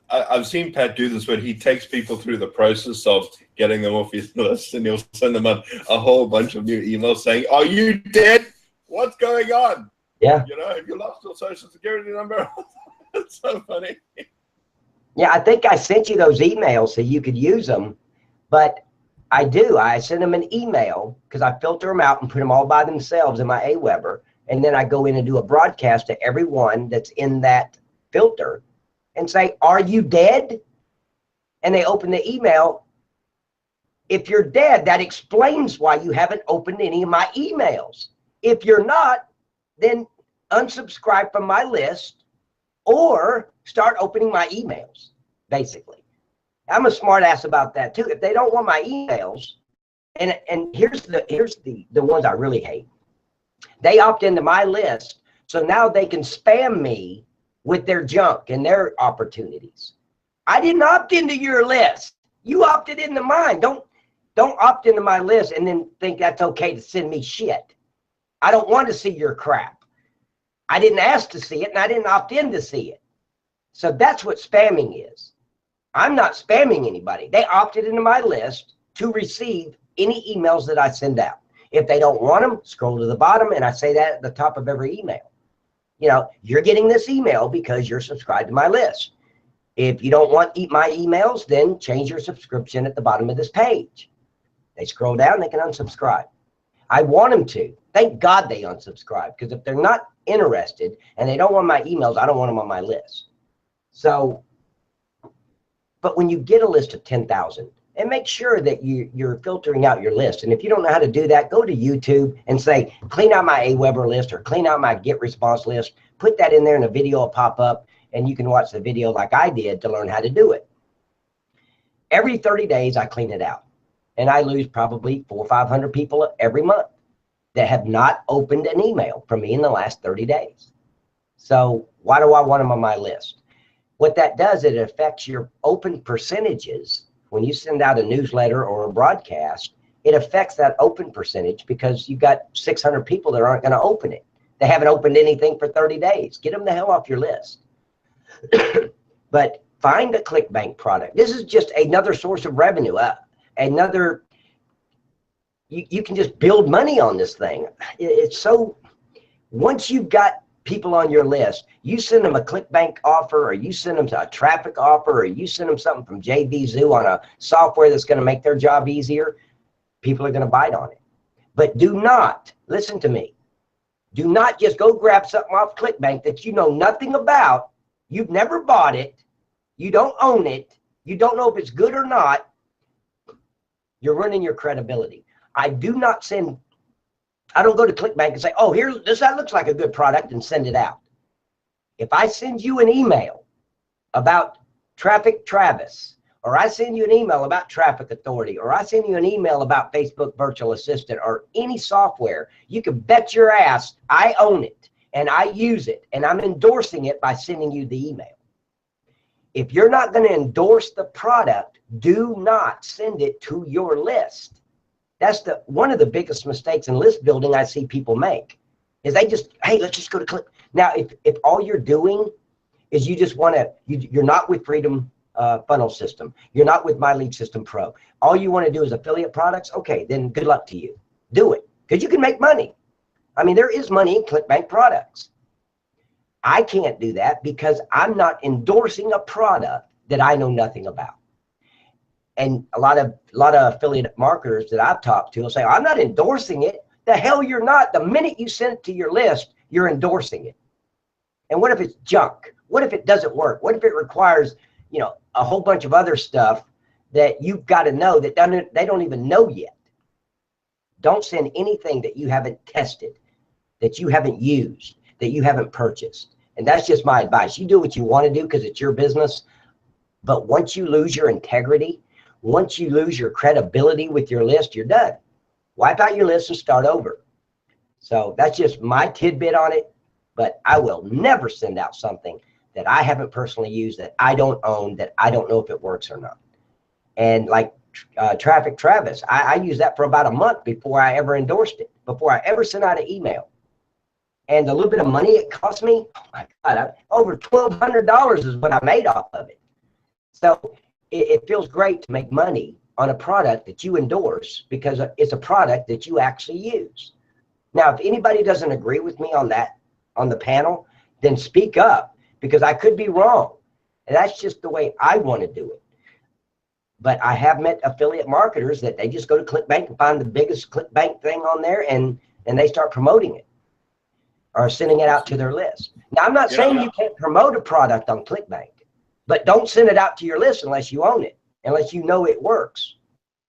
I've seen Pat do this, where he takes people through the process of getting them off his list, and he'll send them a whole bunch of new emails saying, "Are you dead? What's going on? Yeah. You know, have you lost your social security number?" It's so funny. Yeah, I think I sent you those emails so you could use them, but I do. I send them an email because I filter them out and put them all by themselves in my Aweber, and then I go in and do a broadcast to everyone that's in that filter and say, "Are you dead?" And they open the email. If you're dead, that explains why you haven't opened any of my emails. If you're not, then unsubscribe from my list or start opening my emails, basically. I'm a smart ass about that too. If they don't want my emails, and here's the ones I really hate. They opt into my list, so now they can spam me with their junk and their opportunities. I didn't opt into your list. You opted into mine. Don't opt into my list and then think that's okay to send me shit. I don't want to see your crap. I didn't ask to see it, and I didn't opt in to see it. So that's what spamming is. I'm not spamming anybody. They opted into my list to receive any emails that I send out. If they don't want them, scroll to the bottom, and I say that at the top of every email. You know, you're getting this email because you're subscribed to my list. If you don't want my emails, then change your subscription at the bottom of this page. They scroll down, they can unsubscribe. I want them to. Thank God they unsubscribe, because if they're not interested and they don't want my emails, I don't want them on my list. So, but when you get a list of 10,000 and make sure that you're filtering out your list. And if you don't know how to do that, go to YouTube and say, clean out my Aweber list or clean out my get response list. Put that in there and a video will pop up and you can watch the video like I did to learn how to do it. Every 30 days, I clean it out. And I lose probably 400 or 500 people every month that have not opened an email from me in the last 30 days. So why do I want them on my list? What that does, it affects your open percentages. When you send out a newsletter or a broadcast, it affects that open percentage because you've got 600 people that aren't going to open it. They haven't opened anything for 30 days. Get them the hell off your list. But find a ClickBank product. This is just another source of revenue. You can just build money on this thing. It's so, once you've got people on your list, you send them a ClickBank offer, or you send them a traffic offer, or you send them something from JVZoo on a software that's going to make their job easier, people are going to bite on it. But do not, listen to me, do not just go grab something off ClickBank that you know nothing about, you've never bought it, you don't own it, you don't know if it's good or not, you're ruining your credibility. I don't go to ClickBank and say, oh, that looks like a good product and send it out. If I send you an email about Traffic Travis, or I send you an email about Traffic Authority, or I send you an email about Facebook Virtual Assistant, or any software, you can bet your ass I own it and I use it and I'm endorsing it by sending you the email. If you're not going to endorse the product, do not send it to your list. That's one of the biggest mistakes in list building I see people make, is they just, hey, let's just go to Click. Now, if all you're doing is you just want to, you're not with Freedom Funnel System, you're not with My Lead System Pro, all you want to do is affiliate products, okay, then good luck to you. Do it, because you can make money. I mean, there is money in ClickBank products. I can't do that because I'm not endorsing a product that I know nothing about. And a lot of affiliate marketers that I've talked to will say, I'm not endorsing it. The hell you're not. The minute you send it to your list, you're endorsing it. And what if it's junk? What if it doesn't work? What if it requires, a whole bunch of other stuff that you've got to know that they don't even know yet? Don't send anything that you haven't tested, that you haven't used, that you haven't purchased. And that's just my advice. You do what you want to do because it's your business. But once you lose your integrity, once you lose your credibility with your list, you're done. Wipe out your list and start over. So that's just my tidbit on it. But I will never send out something that I haven't personally used, that I don't own, that I don't know if it works or not. And like Traffic Travis, I used that for about a month before I ever endorsed it, before I ever sent out an email. And the little bit of money it cost me, oh my God, over $1,200 is what I made off of it. So it feels great to make money on a product that you endorse because it's a product that you actually use. Now, if anybody doesn't agree with me on that, on the panel, then speak up, because I could be wrong. And that's just the way I want to do it. But I have met affiliate marketers that they just go to ClickBank and find the biggest ClickBank thing on there and they start promoting it or sending it out to their list. Now, I'm not saying you can't promote a product on ClickBank, but don't send it out to your list unless you own it, unless you know it works.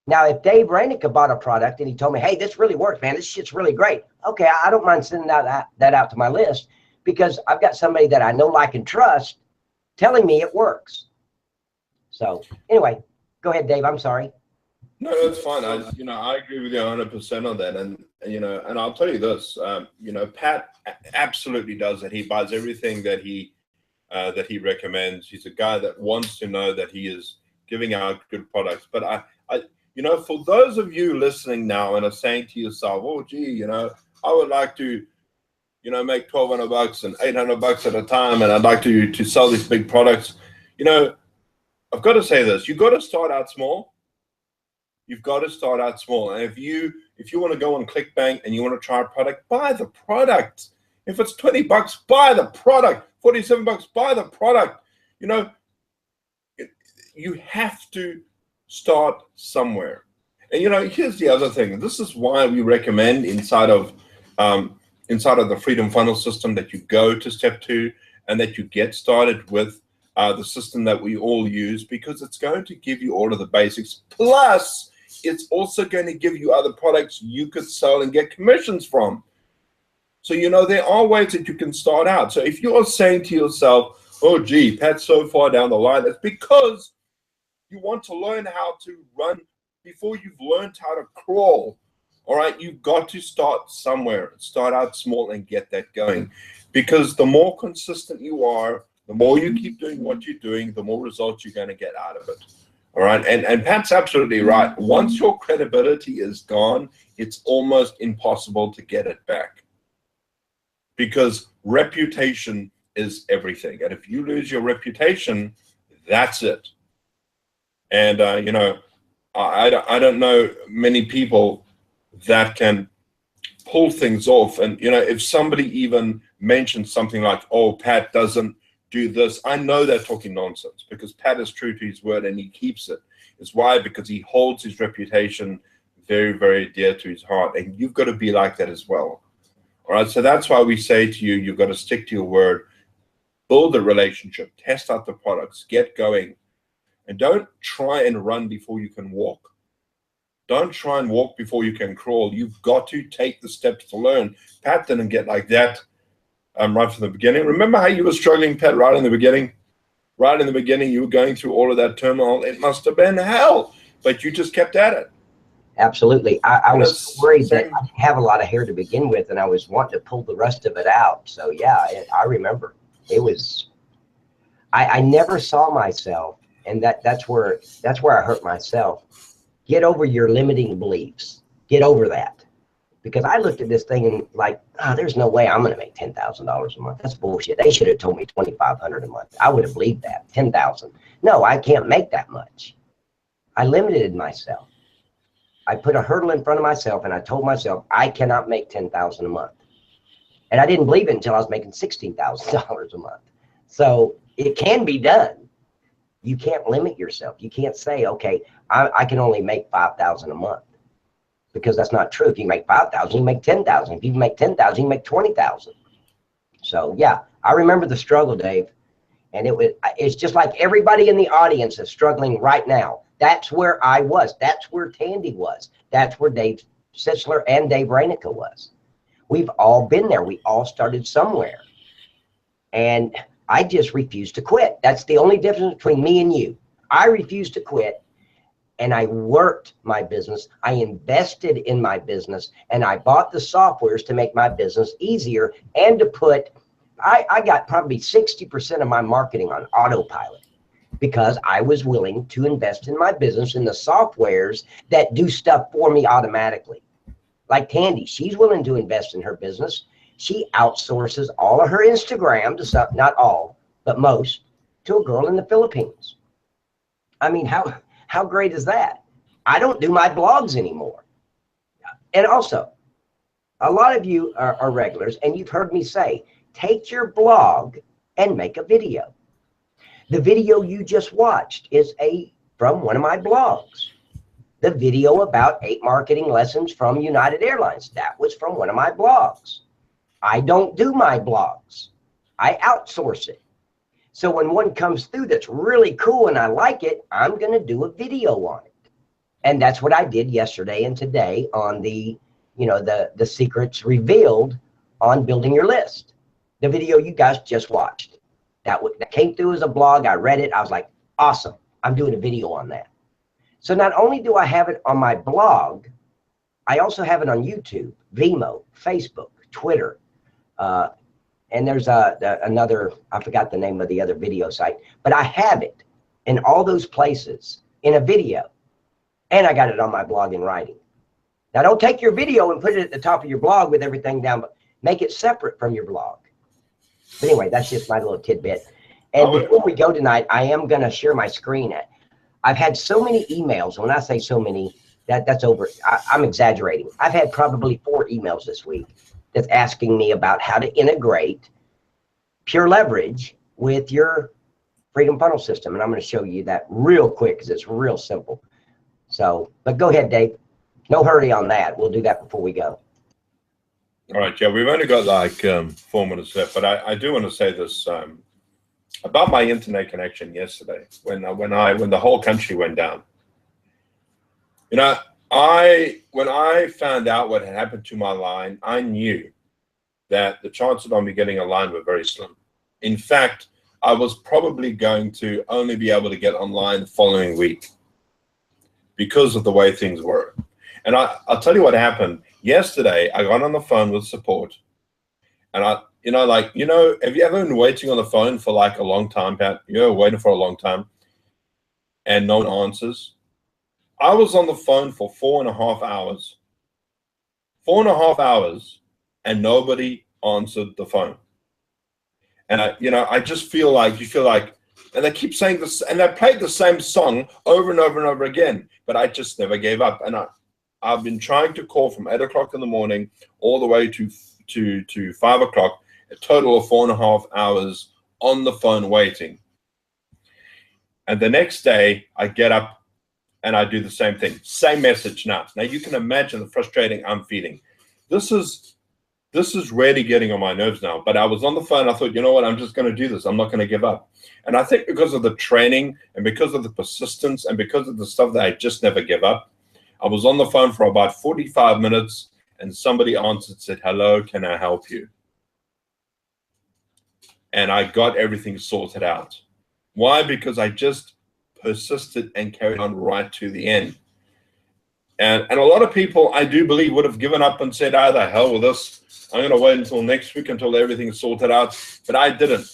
Now, if Dave Rainica bought a product and he told me, hey, this really works, man, this shit's really great. Okay, I don't mind sending that out to my list because I've got somebody that I know, like, and trust telling me it works. So anyway, go ahead, Dave. I'm sorry. No, that's fine. I agree with you 100% on that. And I'll tell you this, Pat absolutely does that. He buys everything that he recommends. He's a guy that wants to know that he is giving out good products. But I for those of you listening now and are saying to yourself, oh, gee, I would like to, make $1,200 and $800 at a time, and I'd like to sell these big products. I've got to say this: you got to start out small. You've got to start out small. And if you want to go on ClickBank and you want to try a product, buy the product. If it's $20, buy the product. $47, buy the product. You have to start somewhere. And here's the other thing. This is why we recommend inside of the Freedom Funnel System that you go to step 2 and that you get started with the system that we all use, because it's going to give you all of the basics. Plus, it's also going to give you other products you could sell and get commissions from. So, you know, there are ways that you can start out. So if you're saying to yourself, oh, gee, Pat's so far down the line, it's because you want to learn how to run before you've learned how to crawl. All right, you've got to start somewhere. Start out small and get that going. Because the more consistent you are, the more you keep doing what you're doing, the more results you're going to get out of it. All right, and Pat's absolutely right. Once your credibility is gone, it's almost impossible to get it back. Because reputation is everything. And if you lose your reputation, that's it. And, you know, I don't know many people that can pull things off. And, you know, if somebody even mentions something like, oh, Pat doesn't do this, I know they're talking nonsense, because Pat is true to his word and he keeps it. It's why? Because he holds his reputation very, very dear to his heart. And you've got to be like that as well. All right, so that's why we say to you, you've got to stick to your word, build a relationship, test out the products, get going, and don't try and run before you can walk. Don't try and walk before you can crawl. You've got to take the steps to learn. Pat didn't get like that right from the beginning. Remember how you were struggling, Pat, right in the beginning? Right in the beginning, you were going through all of that turmoil. It must have been hell, but you just kept at it. Absolutely. I was worried that I didn't have a lot of hair to begin with, and I was wanting to pull the rest of it out. So yeah, I remember. It was, I never saw myself, and that's where I hurt myself. Get over your limiting beliefs. Get over that. Because I looked at this thing and like, oh, there's no way I'm going to make $10,000 a month. That's bullshit. They should have told me $2,500 a month. I would have believed that. 10,000. No, I can't make that much. I limited myself. I put a hurdle in front of myself, and I told myself I cannot make $10,000 a month. And I didn't believe it until I was making $16,000 a month. So it can be done. You can't limit yourself. You can't say, okay, I can only make $5,000 a month, because that's not true. If you make $5,000, you make $10,000. If you make $10,000, you make $20,000. So yeah, I remember the struggle, Dave, and it's just like everybody in the audience is struggling right now. That's where I was. That's where Tandy was. That's where Dave Sitzler and Dave Rainica was. We've all been there. We all started somewhere. And I just refused to quit. That's the only difference between me and you. I refused to quit, and I worked my business. I invested in my business, and I bought the softwares to make my business easier and to put, I got probably 60% of my marketing on autopilot, because I was willing to invest in my business in the softwares that do stuff for me automatically. Like Tandy, she's willing to invest in her business. She outsources all of her Instagram to some, not all, but most, to a girl in the Philippines. I mean, how great is that? I don't do my blogs anymore. And also, a lot of you are regulars, and you've heard me say, take your blog and make a video. The video you just watched is from one of my blogs. The video about 8 marketing lessons from United Airlines, that was from one of my blogs. I don't do my blogs. I outsource it. So when one comes through that's really cool and I like it, I'm going to do a video on it. And that's what I did yesterday and today on the secrets revealed on building your list. The video you guys just watched. That came through as a blog. I read it. I was like, awesome. I'm doing a video on that. So not only do I have it on my blog, I also have it on YouTube, Vimeo, Facebook, Twitter. And there's another, I forgot the name of the other video site, but I have it in all those places in a video. And I got it on my blog in writing. Now don't take your video and put it at the top of your blog with everything down, but make it separate from your blog. But anyway, that's just my little tidbit. And before we go tonight, I am going to share my screen. I've had so many emails. And when I say so many, that's over. I'm exaggerating. I've had probably 4 emails this week that's asking me about how to integrate Pure Leverage with your Freedom Funnel system. And I'm going to show you that real quick because it's real simple. So, but go ahead, Dave. No hurry on that. We'll do that before we go. All right, yeah, we've only got like 4 minutes left, but I do want to say this. about my internet connection yesterday when the whole country went down. You know, when I found out what had happened to my line, I knew that the chances of me getting a line were very slim. In fact, I was probably going to only be able to get online the following week because of the way things were. And I'll tell you what happened. Yesterday, I got on the phone with support, and have you ever been waiting on the phone for like a long time, Pat? You're waiting for a long time, and no one answers. I was on the phone for 4.5 hours. 4.5 hours, and nobody answered the phone. And I just feel like and they keep saying this, and they played the same song over and over and over again, but I just never gave up. And I've been trying to call from 8 o'clock in the morning all the way to 5 o'clock, a total of 4.5 hours on the phone waiting. And the next day I get up and I do the same thing, same message now. Now you can imagine the frustrating I'm feeling. This is really getting on my nerves now. But I was on the phone. I thought, you know what? I'm just going to do this. I'm not going to give up. And I think because of the training and because of the persistence and because of the stuff that I just never give up, I was on the phone for about 45 minutes and somebody answered, said, hello, can I help you? And I got everything sorted out. Why? Because I just persisted and carried on right to the end. And a lot of people, I do believe, would have given up and said, oh, the hell with this. I'm going to wait until next week until everything is sorted out. But I didn't.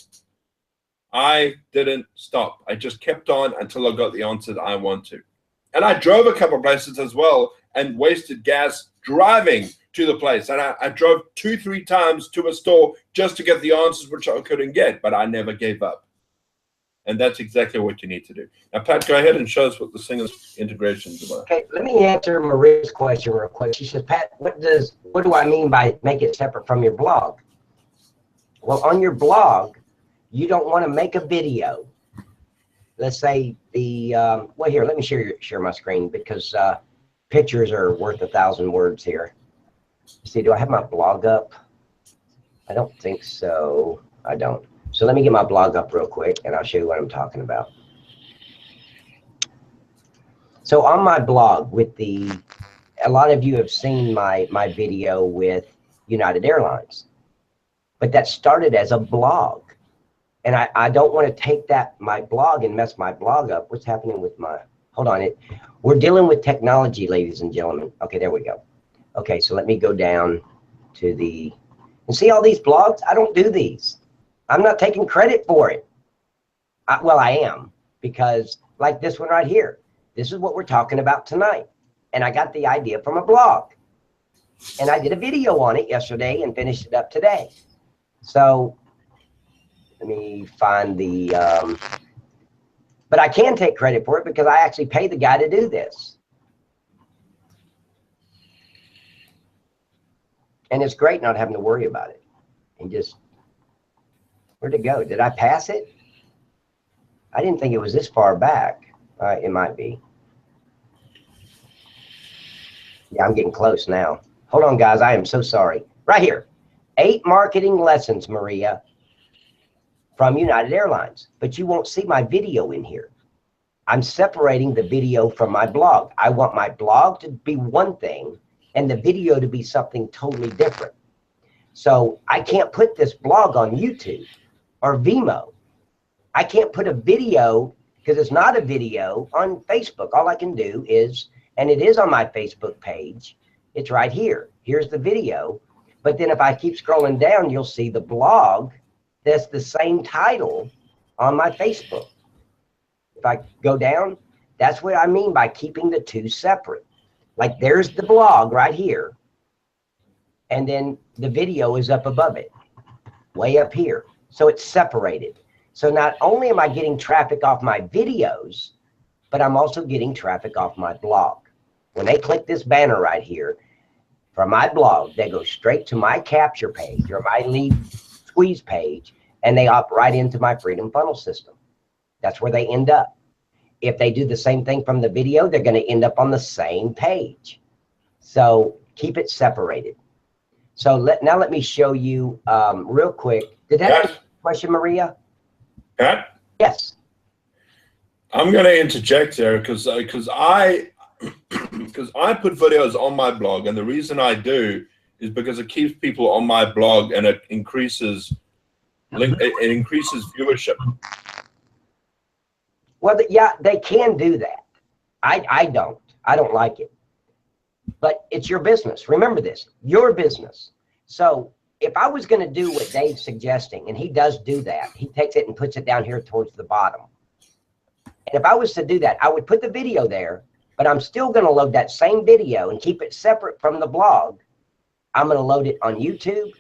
I didn't stop. I just kept on until I got the answer that I want to. And I drove a couple of places as well and wasted gas driving to the place. And I drove 2-3 times to a store just to get the answers which I couldn't get, but I never gave up. And that's exactly what you need to do. Now, Pat, go ahead and show us what the single integration is about. Okay, let me answer Maria's question real quick. She says, Pat, what do I mean by make it separate from your blog? Well, on your blog, you don't want to make a video. Let's say well, here, let me share my screen because pictures are worth 1,000 words here. See, do I have my blog up? I don't think so. I don't. So let me get my blog up real quick and I'll show you what I'm talking about. So on my blog a lot of you have seen my video with United Airlines, but that started as a blog. And I don't want to take my blog and mess my blog up. What's happening with hold on, we're dealing with technology, ladies and gentlemen. Okay, there we go. Okay, so let me go down to and see all these blogs? I don't do these. I'm not taking credit for it. Well, I am, because like this one right here, this is what we're talking about tonight. And I got the idea from a blog. And I did a video on it yesterday and finished it up today. So let me find but I can take credit for it because I actually paid the guy to do this. And it's great not having to worry about it. And just, where'd it go? Did I pass it? I didn't think it was this far back. It might be. Yeah, I'm getting close now. Hold on, guys. I am so sorry. Right here. 8 marketing lessons, Maria, from United Airlines. But you won't see my video in here. I'm separating the video from my blog. I want my blog to be one thing and the video to be something totally different. So I can't put this blog on YouTube or Vimeo. I can't put a video because it's not a video on Facebook. All I can do is, and it is on my Facebook page, it's right here. Here's the video. But then if I keep scrolling down, you'll see the blog that's the same title on my Facebook. If I go down, that's what I mean by keeping the two separate. Like there's the blog right here. And then the video is up above it, way up here. So it's separated. So not only am I getting traffic off my videos, but I'm also getting traffic off my blog. When they click this banner right here from my blog, they go straight to my capture page or my lead squeeze page, and they opt right into my Freedom Funnel system. That's where they end up. If they do the same thing from the video, they're going to end up on the same page. So keep it separated. So now let me show you real quick. Did that answer your question, Maria? Pat? Yes. I'm going to interject there because I put videos on my blog, and the reason I do is because it keeps people on my blog, and it increases viewership. Well, yeah, they can do that. I don't like it, but it's your business. Remember this, your business. So if I was going to do what Dave's suggesting, and he does do that, he takes it and puts it down here towards the bottom. And if I was to do that, I would put the video there, but I'm still going to load that same video and keep it separate from the blog. I'm going to load it on YouTube.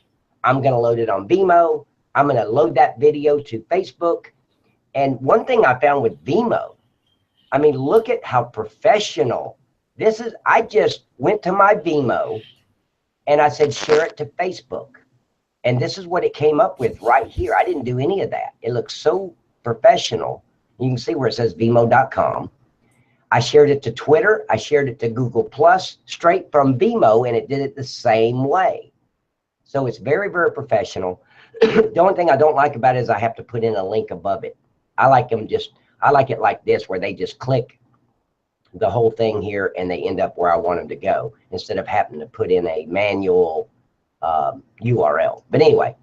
I'm going to load it on Vimeo. I'm going to load that video to Facebook. And one thing I found with Vimeo, I mean, look at how professional this is. I just went to my Vimeo and I said, share it to Facebook. And this is what it came up with right here. I didn't do any of that. It looks so professional. You can see where it says Vimeo.com. I shared it to Twitter. I shared it to Google Plus straight from Vimeo, and it did it the same way. So it's very, very professional. The only thing I don't like about it is I have to put in a link above it. I like it like this, where they just click the whole thing here and they end up where I want them to go, instead of having to put in a manual URL. But anyway,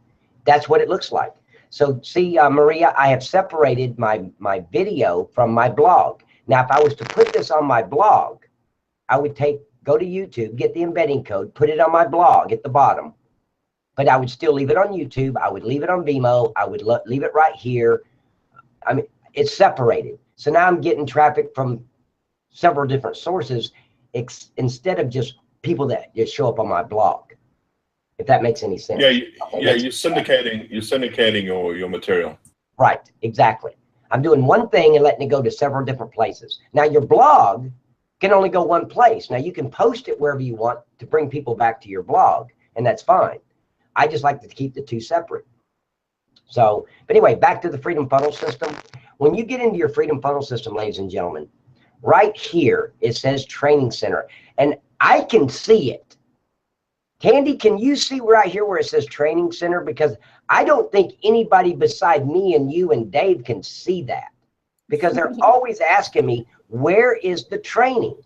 that's what it looks like. So see, Maria, I have separated my video from my blog. Now, if I was to put this on my blog, I would go to YouTube, get the embedding code, put it on my blog at the bottom, but I would still leave it on YouTube. I would leave it on Vimeo. I would leave it right here. I mean, it's separated. So now I'm getting traffic from several different sources instead of just people that just show up on my blog. If that makes any sense. Yeah, you're syndicating your material. Right, exactly. I'm doing one thing and letting it go to several different places. Now, your blog can only go one place. Now, you can post it wherever you want to bring people back to your blog, and that's fine. I just like to keep the two separate. So, but anyway, back to the Freedom Funnel System. When you get into your Freedom Funnel System, ladies and gentlemen, right here, it says Training Center, and I can see it. Candy, can you see right here where it says Training Center? Because I don't think anybody beside me and you and Dave can see that, because they're always asking me, where is the training?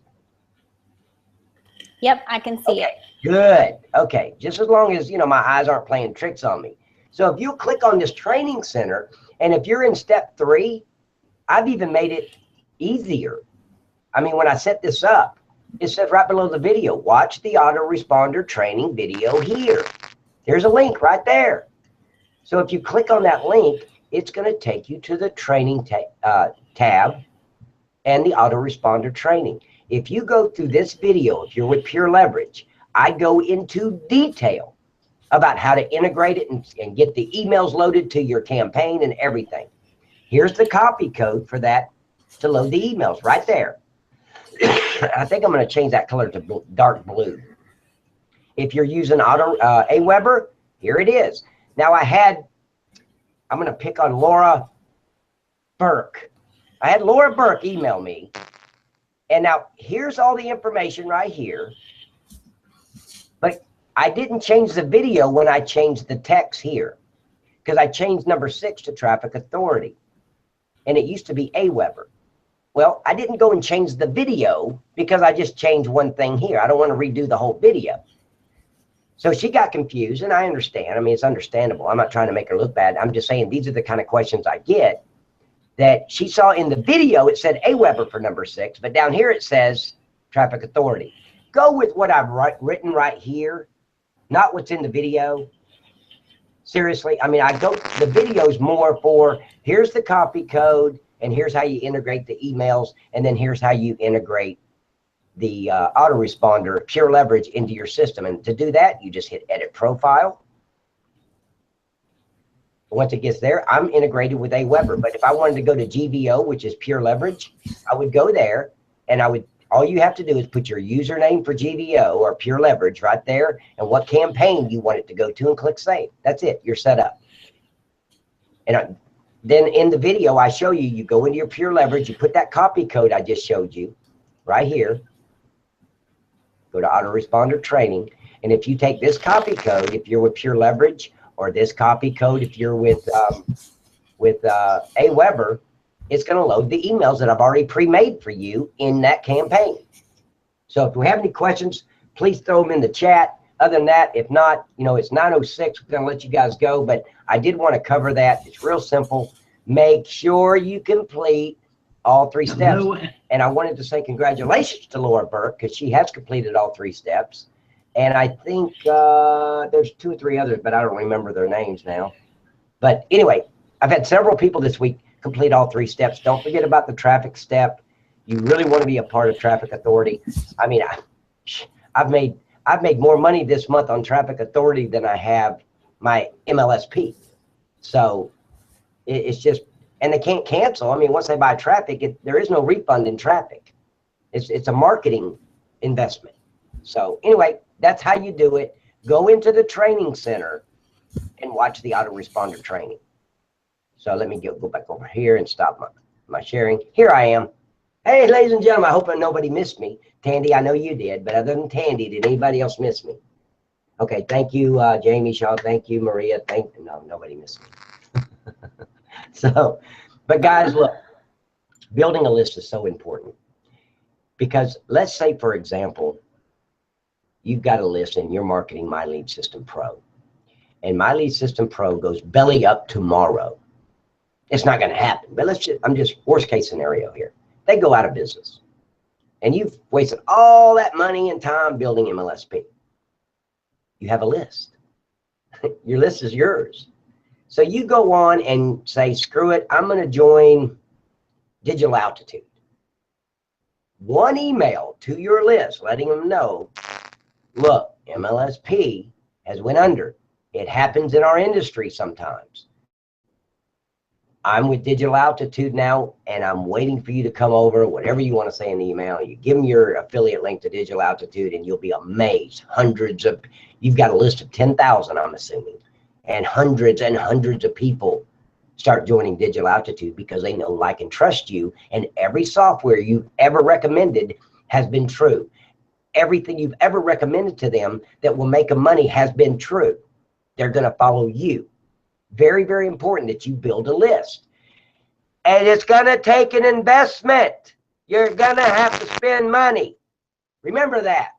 Yep, I can see it. Good. Okay. Just as long as, my eyes aren't playing tricks on me. So if you click on this Training Center, and if you're in step 3, I've even made it easier. I mean, when I set this up, it says right below the video, watch the autoresponder training video here. There's a link right there. So if you click on that link, it's going to take you to the training tab and the autoresponder training. If you go through this video, if you're with Pure Leverage, I go into detail about how to integrate it and get the emails loaded to your campaign and everything. Here's the copy code for that to load the emails right there. I think I'm going to change that color to dark blue. If you're using Aweber, here it is. Now I'm going to pick on Laura Burke. I had Laura Burke email me. And now here's all the information right here. But I didn't change the video when I changed the text here, because I changed number 6 to Traffic Authority. And it used to be Aweber. Well, I didn't go and change the video because I just changed one thing here. I don't want to redo the whole video. So she got confused, and I understand. I mean, it's understandable. I'm not trying to make her look bad. I'm just saying these are the kind of questions I get, that she saw in the video. It said Aweber for number 6, but down here it says Traffic Authority. Go with what I've written right here, not what's in the video. Seriously, I mean, the video's more for, here's the copy code, and here's how you integrate the emails, and then here's how you integrate the autoresponder Pure Leverage into your system. And to do that, you just hit Edit Profile. Once it gets there, I'm integrated with Aweber. But if I wanted to go to GVO, which is Pure Leverage, I would go there, and all you have to do is put your username for GVO or Pure Leverage right there, and what campaign you want it to go to, and click Save. That's it. You're set up. And then in the video, I show you, you go into your Pure Leverage, you put that copy code I just showed you right here. Go to Autoresponder Training. And if you take this copy code, if you're with Pure Leverage, or this copy code if you're with with Aweber, it's going to load the emails that I've already pre-made for you in that campaign. So if we have any questions, please throw them in the chat. Other than that, if not, you know, it's 9:06. We're going to let you guys go, but I did want to cover that. It's real simple. Make sure you complete all 3 steps. And I wanted to say congratulations to Laura Burke, because she has completed all 3 steps. And I think there's 2 or 3 others, but I don't remember their names now. But anyway, I've had several people this week complete all 3 steps. Don't forget about the traffic step. You really want to be a part of Traffic Authority. I mean, I've made more money this month on Traffic Authority than I have my MLSP. So it's just, and they can't cancel. I mean, once they buy traffic, there is no refund in traffic. It's a marketing investment. So anyway, that's how you do it. Go into the training center and watch the autoresponder training. So let me go back over here and stop my sharing. Here I am. Hey, ladies and gentlemen, I hope nobody missed me. Tandy, I know you did, but other than Tandy, did anybody else miss me? Okay, thank you, Jamie, Shaw. Thank you, Maria. No, nobody missed me. So, but guys, look, building a list is so important, because let's say, for example, you've got a list and you're marketing My Lead System Pro, and My Lead System Pro goes belly up tomorrow. It's not going to happen, but I'm just worst case scenario here. They go out of business, and you've wasted all that money and time building MLSP. You have a list. Your list is yours. So you go on and say, screw it, I'm going to join Digital Altitude. 1 email to your list letting them know, look, MLSP has went under. It happens in our industry sometimes. I'm with Digital Altitude now, and I'm waiting for you to come over, whatever you want to say in the email. You give them your affiliate link to Digital Altitude, and you'll be amazed. You've got a list of 10,000, I'm assuming, and hundreds of people start joining Digital Altitude because they know, like, and trust you, and every software you've ever recommended has been true. Everything you've ever recommended to them that will make them money has been true. They're going to follow you. Very, very important that you build a list. And it's going to take an investment. You're going to have to spend money. Remember that.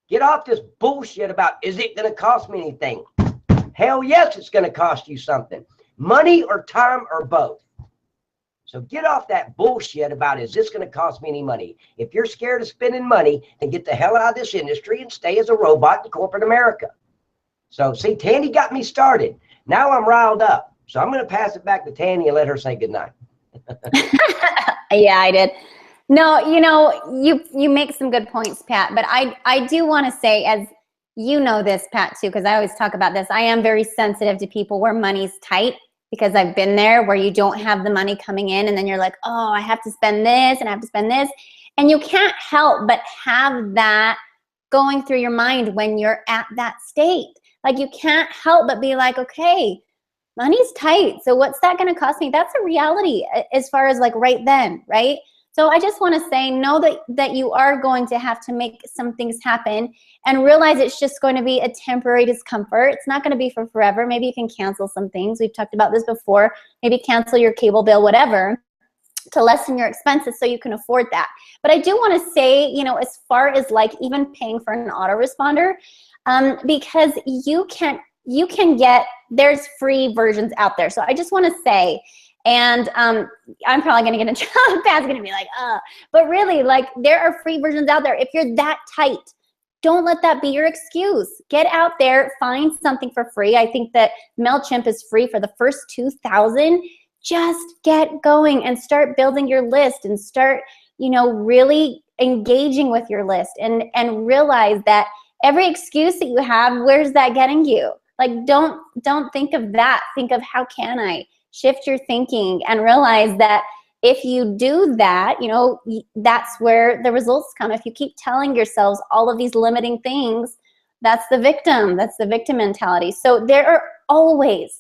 Get off this bullshit about, is it going to cost me anything? Hell yes, it's going to cost you something. Money or time or both. So get off that bullshit about, is this going to cost me any money? If you're scared of spending money, then get the hell out of this industry and stay as a robot in corporate America. So see, Tandy got me started. Now I'm riled up. So I'm going to pass it back to Tandy and let her say goodnight. Yeah, I did. No, you know, you make some good points, Pat, but I do want to say, as you know this, Pat, too, because I always talk about this, I am very sensitive to people where money's tight, because I've been there where you don't have the money coming in, and then you're like, oh, I have to spend this and I have to spend this. And you can't help but have that going through your mind when you're at that state. Like, you can't help but be like, okay, money's tight. So what's that going to cost me? That's a reality as far as like right then, right? So I just want to say, know that you are going to have to make some things happen, and realize it's just going to be a temporary discomfort. It's not going to be for forever. Maybe you can cancel some things. We've talked about this before. Maybe cancel your cable bill, whatever, to lessen your expenses so you can afford that. But I do want to say, you know, as far as like even paying for an autoresponder, because you can get, there's free versions out there. So I just want to say, and I'm probably going to get in trouble. Pat's going to be like, but really, like, there are free versions out there. If you're that tight, don't let that be your excuse. Get out there, find something for free. I think that MailChimp is free for the first 2,000. Just get going and start building your list, and start, you know, really engaging with your list, and realize that every excuse that you have, where's that getting you? Like, don't think of that. Think of, how can I shift your thinking, and realize that if you do that, you know, that's where the results come. If you keep telling yourselves all of these limiting things, that's the victim mentality. So there are always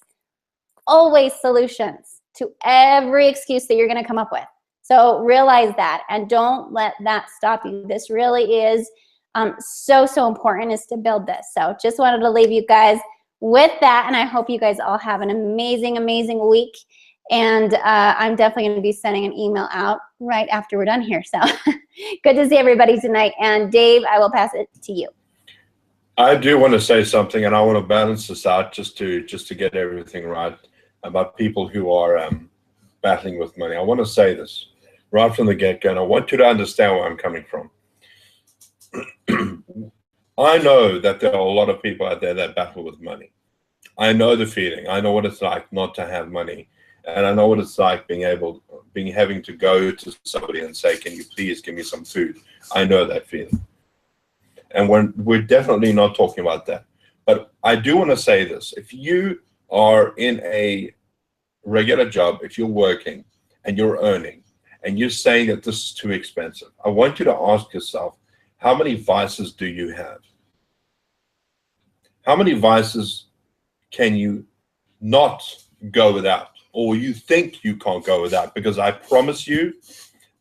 solutions to every excuse that you're going to come up with. So realize that, and don't let that stop you. This really is so important, is to build this. So just wanted to leave you guys with that, and I hope you guys all have an amazing week. And I'm definitely going to be sending an email out right after we're done here. So good to see everybody tonight. And Dave, I will pass it to you. I do want to say something, and I want to balance this out just to get everything right about people who are battling with money. I want to say this right from the get-go, and I want you to understand where I'm coming from. I know that there are a lot of people out there that battle with money. I know the feeling. I know what it's like not to have money, and I know what it's like having to go to somebody and say, "Can you please give me some food?" I know that feeling. And we're definitely not talking about that. But I do want to say this. If you are in a regular job, if you're working and you're earning and you're saying that this is too expensive, I want you to ask yourself, how many vices do you have? How many vices can you not go without, or you think you can't go without? Because I promise you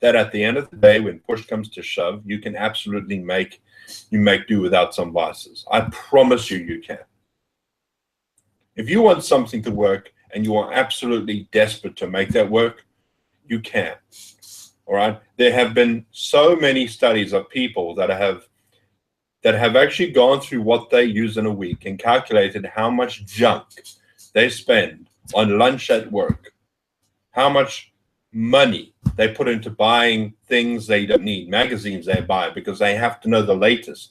that at the end of the day, when push comes to shove, you can absolutely make do without some vices. I promise you, you can. If you want something to work and you are absolutely desperate to make that work, you can. All right. There have been so many studies of people that have actually gone through what they use in a week and calculated how much junk they spend on lunch at work, how much money they put into buying things they don't need, magazines they buy because they have to know the latest,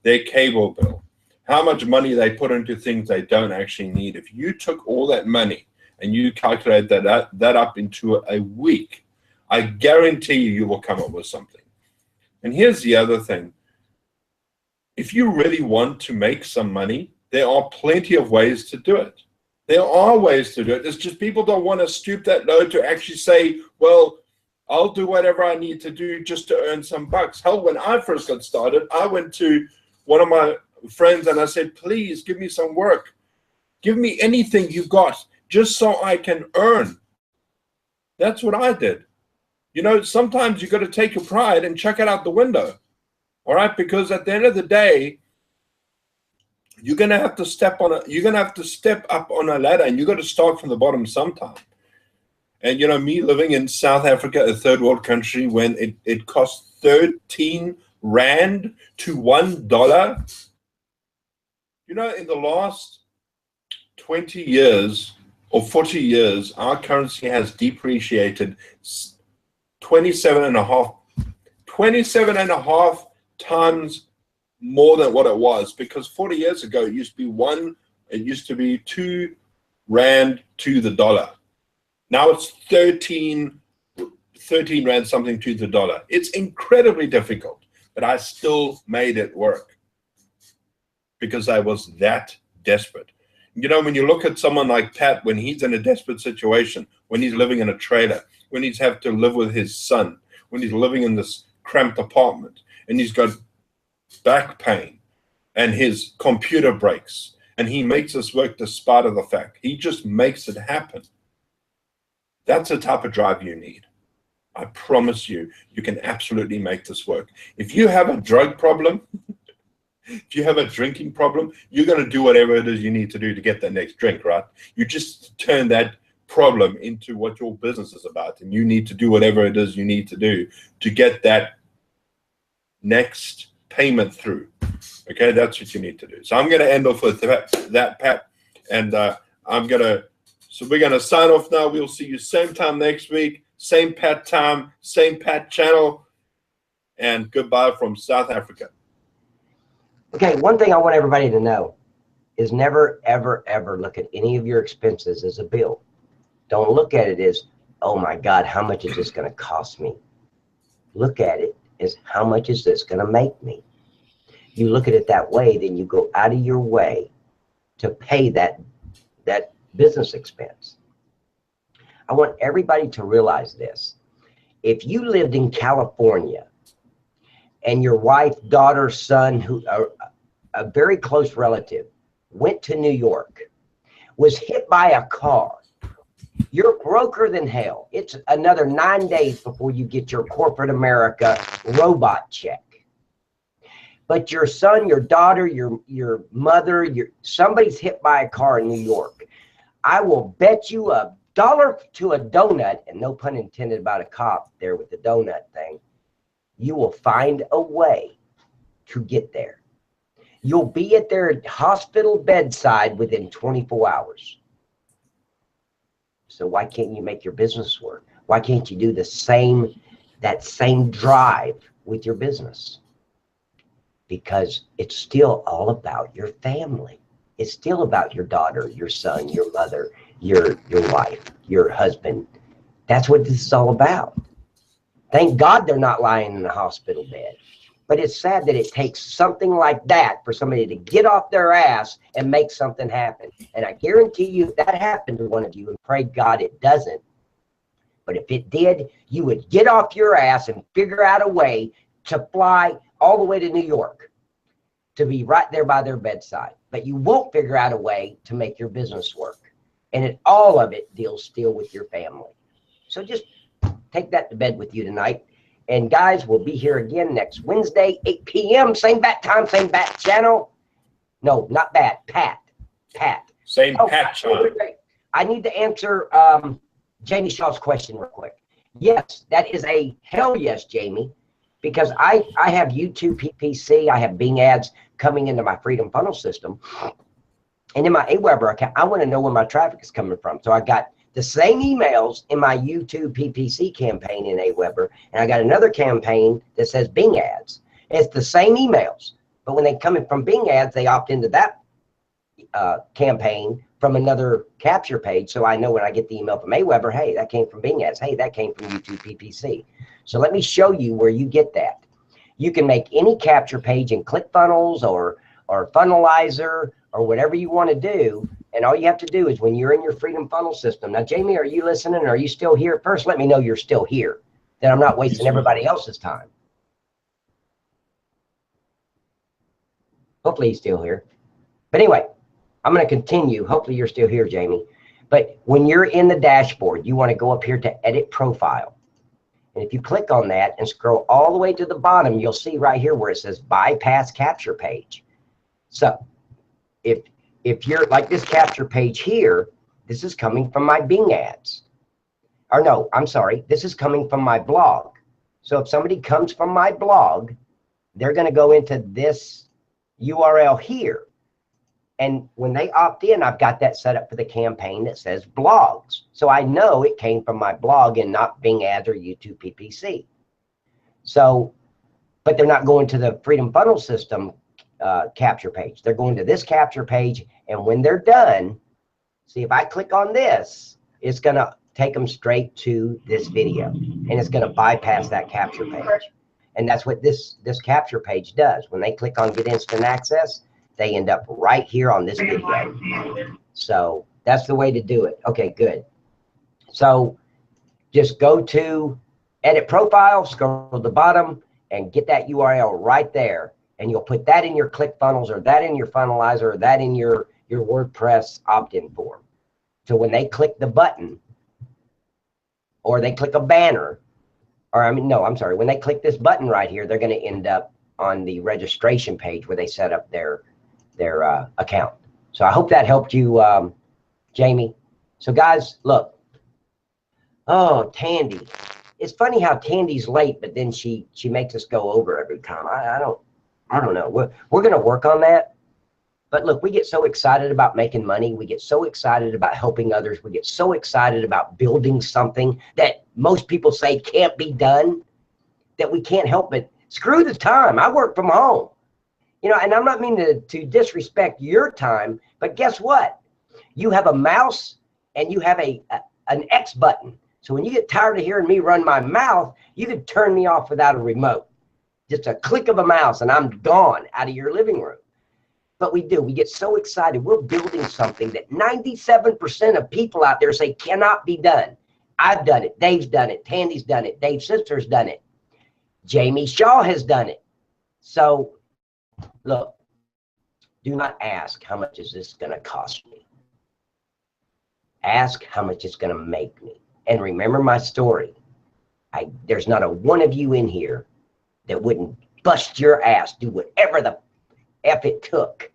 their cable bill, how much money they put into things they don't actually need. If you took all that money and you calculate that up into a week, I guarantee you will come up with something. And here's the other thing. If you really want to make some money, there are plenty of ways to do it. There are ways to do it. It's just people don't want to stoop that low to actually say, well, I'll do whatever I need to do just to earn some bucks. Hell, when I first got started, I went to one of my friends and I said, please give me some work. Give me anything you've got just so I can earn. That's what I did. You know, sometimes you got to take your pride and chuck it out the window. All right, because at the end of the day, you're gonna have to step up on a ladder, and you got to start from the bottom sometime. And you know, me living in South Africa, a third world country, when it cost 13 rand to $1. You know, in the last 20 years or 40 years, our currency has depreciated 27 and a half times more than what it was, because 40 years ago it used to be 2 rand to the dollar. Now it's 13 rand something to the dollar. It's incredibly difficult, but I still made it work because I was that desperate. You know, when you look at someone like Pat, when he's in a desperate situation, when he's living in a trailer, when he's have to live with his son, when he's living in this cramped apartment, and he's got back pain, and his computer breaks, and he makes this work despite of the fact. He just makes it happen. That's the type of drive you need. I promise you, you can absolutely make this work. If you have a drug problem, if you have a drinking problem, you're going to do whatever it is you need to do to get that next drink, right? You just turn that problem into what your business is about, and you need to do whatever it is you need to do to get that next payment through. Okay, that's what you need to do. So I'm going to end off with that, Pat, and we're going to sign off now. We'll see you same time next week, same Pat time, same Pat channel, and goodbye from South Africa. Okay, one thing I want everybody to know is never, ever, ever look at any of your expenses as a bill. Don't look at it as, oh my God, how much is this going to cost me? Look at it as, how much is this going to make me? You look at it that way, then you go out of your way to pay that business expense. I want everybody to realize this. If you lived in California and your wife, daughter, son, who are a very close relative, went to New York, was hit by a car, you're broker than hell. It's another 9 days before you get your corporate America robot check. But your son, your daughter, your mother, somebody's hit by a car in New York. I will bet you a dollar to a donut, and no pun intended about a cop there with the donut thing, you will find a way to get there. You'll be at their hospital bedside within 24 hours. So why can't you make your business work? Why can't you do that same drive with your business? Because it's still all about your family. It's still about your daughter, your son, your mother, your wife, your husband. That's what this is all about. Thank God they're not lying in the hospital bed. But it's sad that it takes something like that for somebody to get off their ass and make something happen. And I guarantee you, if that happened to one of you, and pray God it doesn't, but if it did, you would get off your ass and figure out a way to fly all the way to New York to be right there by their bedside. But you won't figure out a way to make your business work. And all of it deals still with your family. So just take that to bed with you tonight. And guys, we'll be here again next Wednesday, 8 p.m. Same bat time, same bat channel. No, not bat, Pat. Same Pat channel. I need to answer Jamie Shaw's question real quick. Yes, that is a hell yes, Jamie, because I have YouTube PPC. I have Bing ads coming into my Freedom Funnel system. And in my Aweber account, I want to know where my traffic is coming from. So I got the same emails in my YouTube PPC campaign in Aweber, and I got another campaign that says Bing ads. It's the same emails, but when they come in from Bing ads, they opt into that campaign from another capture page. So I know when I get the email from Aweber, hey, that came from Bing ads. Hey, that came from YouTube PPC. So let me show you where you get that. You can make any capture page in ClickFunnels or Funnelizer or whatever you want to do. And all you have to do is when you're in your Freedom Funnel system. Now, Jamie, are you listening? Are you still here? First, let me know you're still here. Then I'm not wasting everybody else's time. Hopefully he's still here. But anyway, I'm going to continue. Hopefully you're still here, Jamie. But when you're in the dashboard, you want to go up here to Edit Profile. And if you click on that and scroll all the way to the bottom, you'll see right here where it says Bypass Capture Page. So if you're like this capture page here, this is coming from my Bing ads. Or no, I'm sorry, this is coming from my blog. So if somebody comes from my blog, they're going to go into this URL here. And when they opt in, I've got that set up for the campaign that says blogs. So I know it came from my blog and not Bing ads or YouTube PPC. So, but they're not going to the Freedom Funnel system capture page. They're going to this capture page, and when they're done, see, if I click on this, it's going to take them straight to this video, and it's going to bypass that capture page. And that's what this capture page does. When they click on Get Instant Access, they end up right here on this video. So that's the way to do it. Okay, good. So just go to Edit Profile, scroll to the bottom, and get that URL right there. And you'll put that in your ClickFunnels or that in your Funnelizer or that in your WordPress opt-in form. So when they click the button or they click a banner, or when they click this button right here, they're going to end up on the registration page where they set up their account. So I hope that helped you, Jamie. So guys, look. Oh, Tandy. It's funny how Tandy's late, but then she makes us go over every time. I don't know. We're going to work on that. But look, we get so excited about making money. We get so excited about helping others. We get so excited about building something that most people say can't be done, that we can't help it. Screw the time. I work from home. You know, and I'm not meaning to disrespect your time, but guess what? You have a mouse and you have an X button. So when you get tired of hearing me run my mouth, you can turn me off without a remote. Just a click of a mouse and I'm gone out of your living room. But we get so excited. We're building something that 97% of people out there say cannot be done. I've done it. Dave's done it. Tandy's done it. Dave's sister's done it. Jamie Shaw has done it. So look, do not ask how much is this going to cost me. Ask how much it's going to make me. And remember my story. There's not a one of you in here that wouldn't bust your ass, do whatever the F it took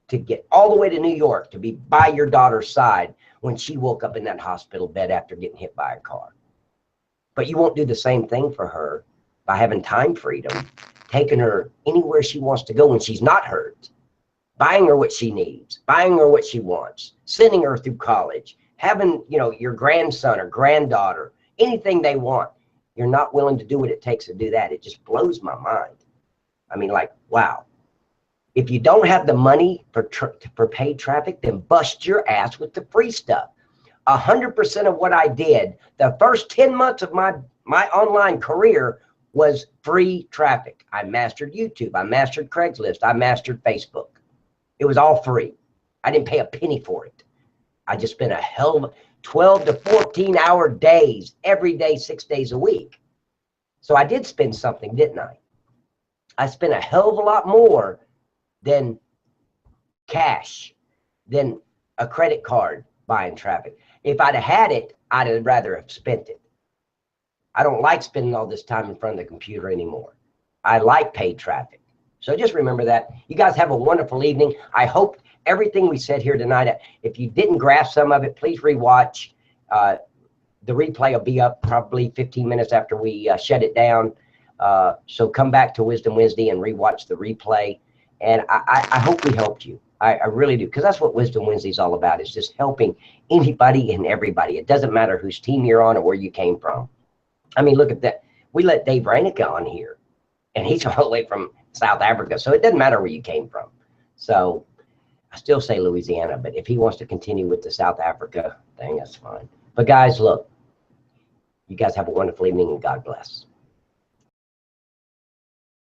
to get all the way to New York to be by your daughter's side when she woke up in that hospital bed after getting hit by a car. But you won't do the same thing for her by having time freedom, taking her anywhere she wants to go when she's not hurt, buying her what she needs, buying her what she wants, sending her through college, having, you know, your grandson or granddaughter, anything they want. You're not willing to do what it takes to do that. It just blows my mind. I mean, like, wow. If you don't have the money for paid traffic, then bust your ass with the free stuff. 100% of what I did, the first 10 months of my online career was free traffic. I mastered YouTube. I mastered Craigslist. I mastered Facebook. It was all free. I didn't pay a penny for it. I just spent a hell of 12 to 14 hour days, every day, 6 days a week. So I did spend something, didn't I? I spent a hell of a lot more than cash, than a credit card buying traffic. If I'd have had it, I'd have rather have spent it. I don't like spending all this time in front of the computer anymore. I like paid traffic. So just remember that. You guys have a wonderful evening. I hope everything we said here tonight, if you didn't grasp some of it, please rewatch. The replay will be up probably 15 minutes after we shut it down. So come back to Wisdom Wednesday and rewatch the replay. And I hope we helped you. I really do, because that's what Wisdom Wednesday is all about. It's just helping anybody and everybody. It doesn't matter whose team you're on or where you came from. I mean, look at that. We let Dave Reinicke on here, and he's all the way from South Africa. So it doesn't matter where you came from. So I still say Louisiana, but if he wants to continue with the South Africa thing, that's fine. But guys, look, you guys have a wonderful evening and God bless.